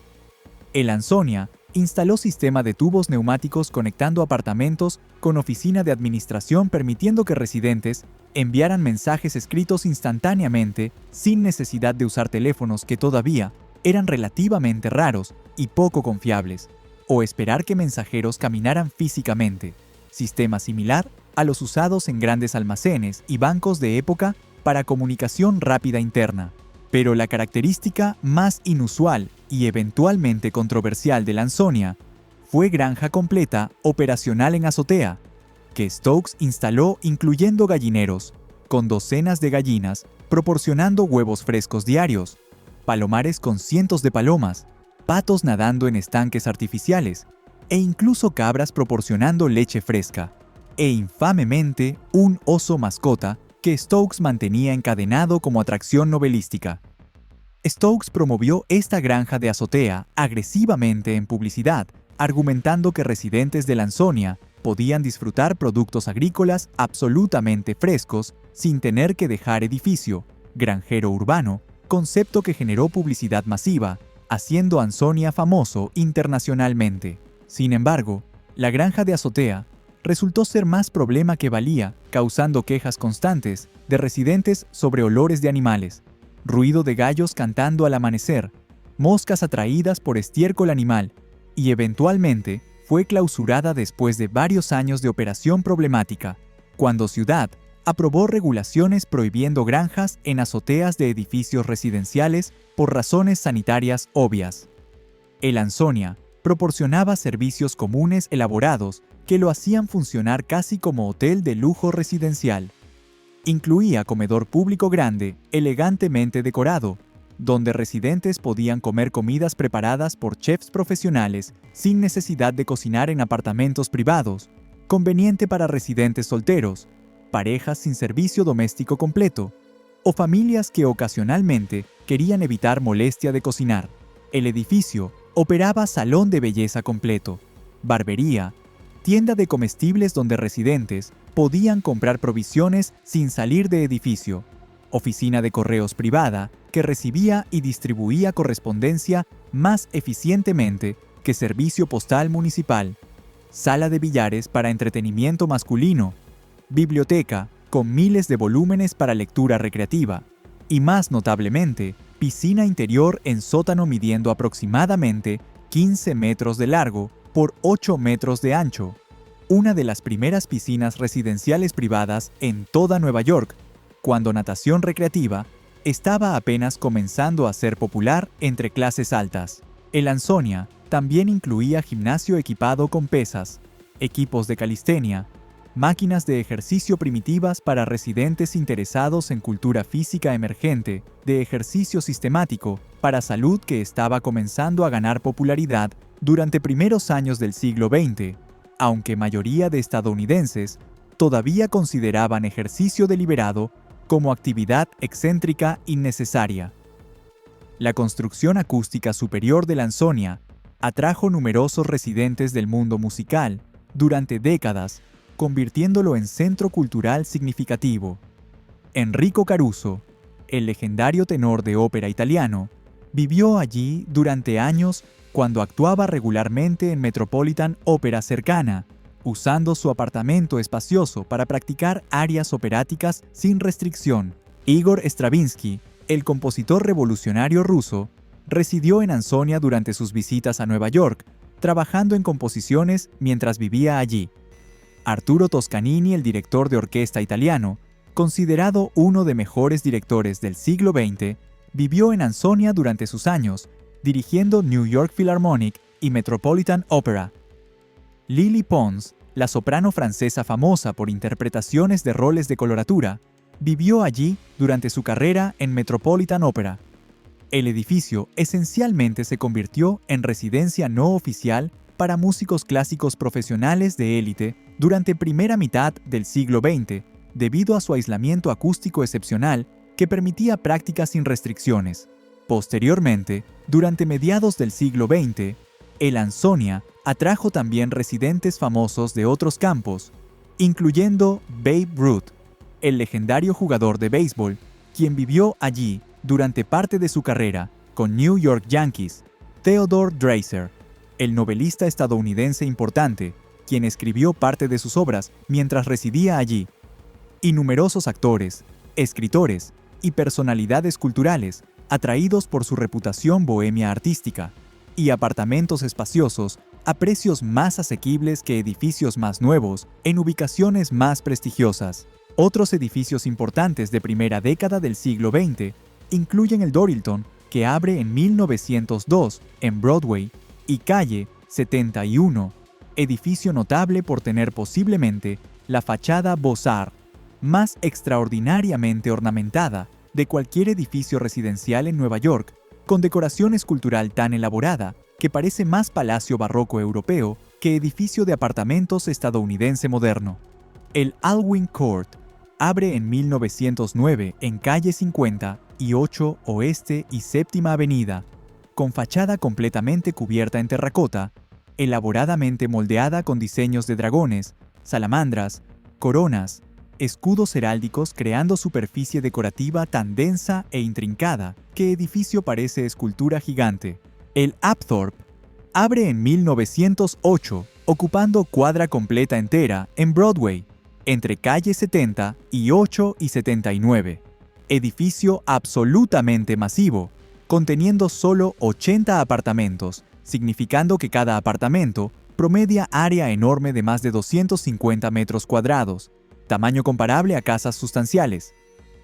El Ansonia instaló sistema de tubos neumáticos conectando apartamentos con oficina de administración, permitiendo que residentes enviaran mensajes escritos instantáneamente sin necesidad de usar teléfonos que todavía eran relativamente raros y poco confiables, o esperar que mensajeros caminaran físicamente, sistema similar a los usados en grandes almacenes y bancos de época para comunicación rápida interna. Pero la característica más inusual y eventualmente controversial de la Ansonia fue granja completa operacional en azotea, que Stokes instaló incluyendo gallineros, con docenas de gallinas proporcionando huevos frescos diarios, palomares con cientos de palomas, patos nadando en estanques artificiales, e incluso cabras proporcionando leche fresca, e infamemente un oso mascota que Stokes mantenía encadenado como atracción novelística. Stokes promovió esta granja de azotea agresivamente en publicidad, argumentando que residentes de la Ansonia podían disfrutar productos agrícolas absolutamente frescos sin tener que dejar edificio, granjero urbano, concepto que generó publicidad masiva, haciendo Ansonia famoso internacionalmente. Sin embargo, la granja de azotea resultó ser más problema que valía, causando quejas constantes de residentes sobre olores de animales, ruido de gallos cantando al amanecer, moscas atraídas por estiércol animal, y eventualmente fue clausurada después de varios años de operación problemática, cuando Ciudad aprobó regulaciones prohibiendo granjas en azoteas de edificios residenciales por razones sanitarias obvias. El Ansonia proporcionaba servicios comunes elaborados que lo hacían funcionar casi como hotel de lujo residencial. Incluía comedor público grande, elegantemente decorado, donde residentes podían comer comidas preparadas por chefs profesionales sin necesidad de cocinar en apartamentos privados, conveniente para residentes solteros, parejas sin servicio doméstico completo, o familias que ocasionalmente querían evitar molestia de cocinar. El edificio operaba salón de belleza completo, barbería, tienda de comestibles donde residentes podían comprar provisiones sin salir de edificio, oficina de correos privada que recibía y distribuía correspondencia más eficientemente que servicio postal municipal, sala de billares para entretenimiento masculino, biblioteca con miles de volúmenes para lectura recreativa y, más notablemente, piscina interior en sótano midiendo aproximadamente 15 metros de largo por 8 metros de ancho, una de las primeras piscinas residenciales privadas en toda Nueva York, cuando natación recreativa estaba apenas comenzando a ser popular entre clases altas. El Ansonia también incluía gimnasio equipado con pesas, equipos de calistenia, máquinas de ejercicio primitivas para residentes interesados en cultura física emergente, de ejercicio sistemático para salud que estaba comenzando a ganar popularidad durante primeros años del siglo XX, aunque mayoría de estadounidenses todavía consideraban ejercicio deliberado como actividad excéntrica innecesaria. La construcción acústica superior de la Ansonia atrajo numerosos residentes del mundo musical durante décadas, convirtiéndolo en centro cultural significativo. Enrico Caruso, el legendario tenor de ópera italiano, vivió allí durante años cuando actuaba regularmente en Metropolitan Opera cercana, usando su apartamento espacioso para practicar arias operáticas sin restricción. Igor Stravinsky, el compositor revolucionario ruso, residió en Ansonia durante sus visitas a Nueva York, trabajando en composiciones mientras vivía allí. Arturo Toscanini, el director de orquesta italiano, considerado uno de mejores directores del siglo XX, vivió en Ansonia durante sus años, dirigiendo New York Philharmonic y Metropolitan Opera. Lily Pons, la soprano francesa famosa por interpretaciones de roles de coloratura, vivió allí durante su carrera en Metropolitan Opera. El edificio esencialmente se convirtió en residencia no oficial para músicos clásicos profesionales de élite durante primera mitad del siglo XX, debido a su aislamiento acústico excepcional que permitía prácticas sin restricciones. Posteriormente, durante mediados del siglo XX, el Ansonia atrajo también residentes famosos de otros campos, incluyendo Babe Ruth, el legendario jugador de béisbol, quien vivió allí durante parte de su carrera con New York Yankees, Theodore Dreiser, el novelista estadounidense importante, quien escribió parte de sus obras mientras residía allí, y numerosos actores, escritores y personalidades culturales atraídos por su reputación bohemia artística, y apartamentos espaciosos a precios más asequibles que edificios más nuevos en ubicaciones más prestigiosas. Otros edificios importantes de primera década del siglo XX incluyen el Dorilton, que abre en 1902 en Broadway, y Calle 71, edificio notable por tener posiblemente la fachada Beaux-Arts más extraordinariamente ornamentada de cualquier edificio residencial en Nueva York, con decoración escultural tan elaborada que parece más palacio barroco europeo que edificio de apartamentos estadounidense moderno. El Alwyn Court abre en 1909 en calle 50 y 8 Oeste y Séptima Avenida, con fachada completamente cubierta en terracota, elaboradamente moldeada con diseños de dragones, salamandras, coronas, escudos heráldicos, creando superficie decorativa tan densa e intrincada que edificio parece escultura gigante. El Apthorpe abre en 1908, ocupando cuadra completa entera en Broadway, entre calle 70 y 8 y 79. Edificio absolutamente masivo, conteniendo solo 80 apartamentos, significando que cada apartamento promedia área enorme de más de 250 metros cuadrados, tamaño comparable a casas sustanciales.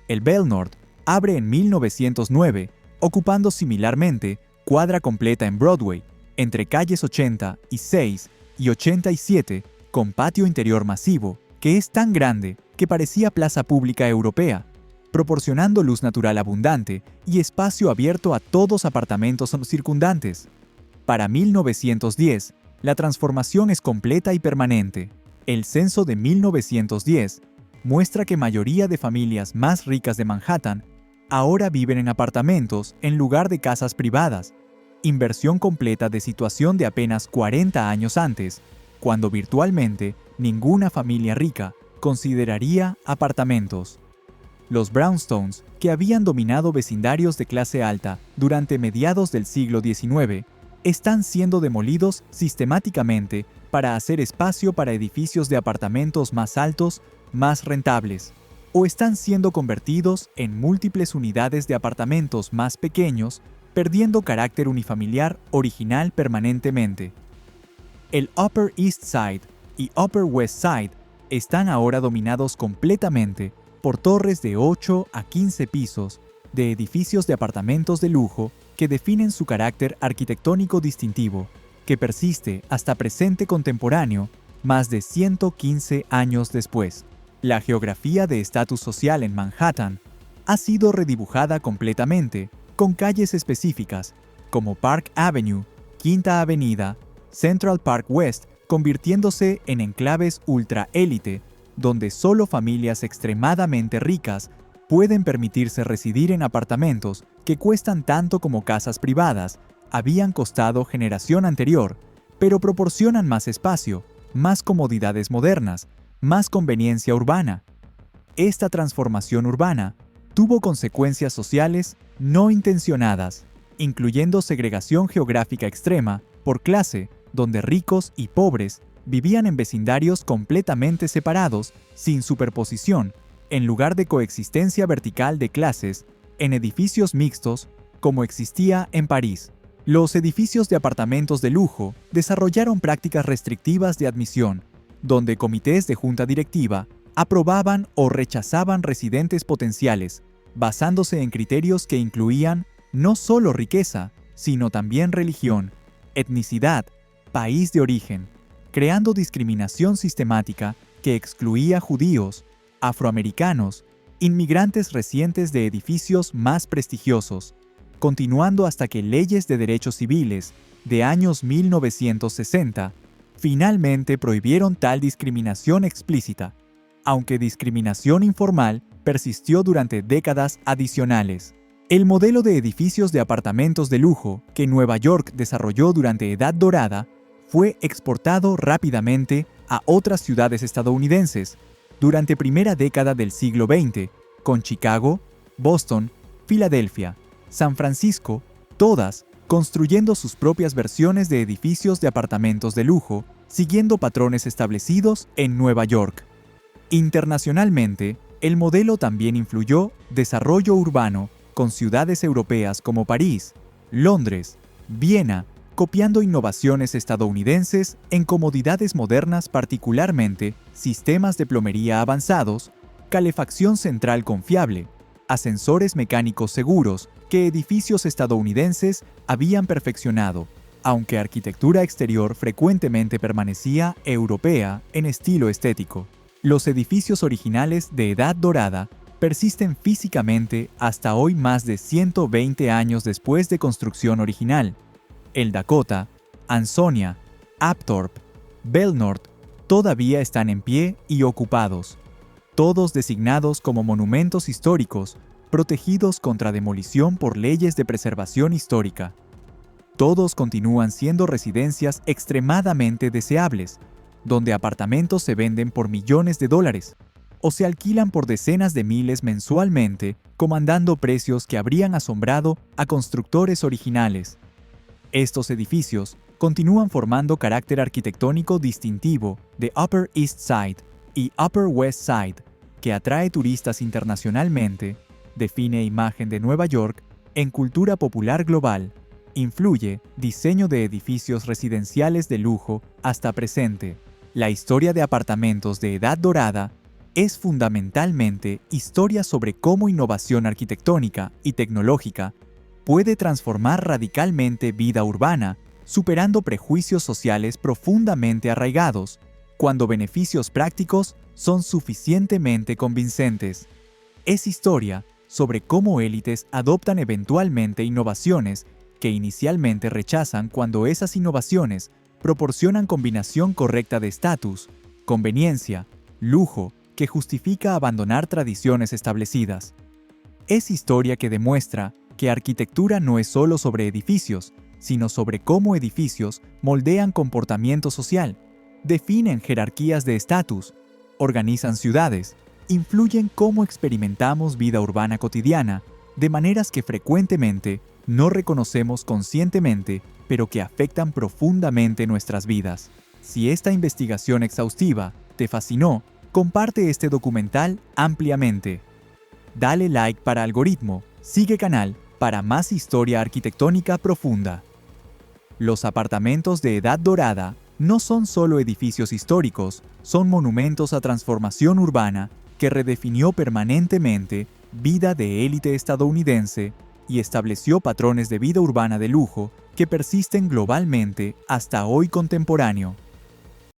El Belnord abre en 1909, ocupando similarmente cuadra completa en Broadway, entre calles 80 y 6 y 87, con patio interior masivo, que es tan grande que parecía plaza pública europea, proporcionando luz natural abundante y espacio abierto a todos apartamentos circundantes. Para 1910, la transformación es completa y permanente. El censo de 1910 muestra que mayoría de familias más ricas de Manhattan ahora viven en apartamentos en lugar de casas privadas, inversión completa de situación de apenas 40 años antes, cuando virtualmente ninguna familia rica consideraría apartamentos. Los brownstones, que habían dominado vecindarios de clase alta durante mediados del siglo XIX, están siendo demolidos sistemáticamente para hacer espacio para edificios de apartamentos más altos, más rentables, o están siendo convertidos en múltiples unidades de apartamentos más pequeños, perdiendo carácter unifamiliar original permanentemente. El Upper East Side y Upper West Side están ahora dominados completamente por torres de 8 a 15 pisos de edificios de apartamentos de lujo que definen su carácter arquitectónico distintivo, que persiste hasta presente contemporáneo, más de 115 años después. La geografía de estatus social en Manhattan ha sido redibujada completamente, con calles específicas, como Park Avenue, Quinta Avenida, Central Park West, convirtiéndose en enclaves ultra-élite, donde solo familias extremadamente ricas pueden permitirse residir en apartamentos que cuestan tanto como casas privadas habían costado generación anterior, pero proporcionan más espacio, más comodidades modernas, más conveniencia urbana. Esta transformación urbana tuvo consecuencias sociales no intencionadas, incluyendo segregación geográfica extrema por clase, donde ricos y pobres vivían en vecindarios completamente separados, sin superposición, en lugar de coexistencia vertical de clases, en edificios mixtos, como existía en París. Los edificios de apartamentos de lujo desarrollaron prácticas restrictivas de admisión, donde comités de junta directiva aprobaban o rechazaban residentes potenciales, basándose en criterios que incluían no solo riqueza, sino también religión, etnicidad, país de origen, creando discriminación sistemática que excluía judíos, afroamericanos, inmigrantes recientes de edificios más prestigiosos, continuando hasta que leyes de derechos civiles de años 1960 finalmente prohibieron tal discriminación explícita, aunque discriminación informal persistió durante décadas adicionales. El modelo de edificios de apartamentos de lujo que Nueva York desarrolló durante Edad Dorada fue exportado rápidamente a otras ciudades estadounidenses durante primera década del siglo XX, con Chicago, Boston, Filadelfia, San Francisco, todas construyendo sus propias versiones de edificios de apartamentos de lujo, siguiendo patrones establecidos en Nueva York. Internacionalmente, el modelo también influyó desarrollo urbano con ciudades europeas como París, Londres, Viena, copiando innovaciones estadounidenses en comodidades modernas, particularmente sistemas de plomería avanzados, calefacción central confiable, ascensores mecánicos seguros que edificios estadounidenses habían perfeccionado, aunque arquitectura exterior frecuentemente permanecía europea en estilo estético. Los edificios originales de Edad Dorada persisten físicamente hasta hoy más de 120 años después de construcción original. El Dakota, Ansonia, Apthorpe, Belnorth todavía están en pie y ocupados, todos designados como monumentos históricos protegidos contra demolición por leyes de preservación histórica. Todos continúan siendo residencias extremadamente deseables, donde apartamentos se venden por millones de dólares o se alquilan por decenas de miles mensualmente, comandando precios que habrían asombrado a constructores originales. Estos edificios continúan formando carácter arquitectónico distintivo de Upper East Side y Upper West Side, que atrae turistas internacionalmente, define imagen de Nueva York en cultura popular global, influye diseño de edificios residenciales de lujo hasta presente. La historia de apartamentos de Edad Dorada es fundamentalmente historia sobre cómo innovación arquitectónica y tecnológica puede transformar radicalmente vida urbana, superando prejuicios sociales profundamente arraigados, cuando beneficios prácticos son suficientemente convincentes. Es historia sobre cómo élites adoptan eventualmente innovaciones que inicialmente rechazan cuando esas innovaciones proporcionan combinación correcta de estatus, conveniencia, lujo, que justifica abandonar tradiciones establecidas. Es historia que demuestra que arquitectura no es solo sobre edificios, sino sobre cómo edificios moldean comportamiento social, definen jerarquías de estatus, organizan ciudades, influyen cómo experimentamos vida urbana cotidiana, de maneras que frecuentemente no reconocemos conscientemente, pero que afectan profundamente nuestras vidas. Si esta investigación exhaustiva te fascinó, comparte este documental ampliamente. Dale like para algoritmo, sigue canal para más historia arquitectónica profunda. Los apartamentos de Edad Dorada no son solo edificios históricos, son monumentos a transformación urbana que redefinió permanentemente vida de élite estadounidense y estableció patrones de vida urbana de lujo que persisten globalmente hasta hoy contemporáneo.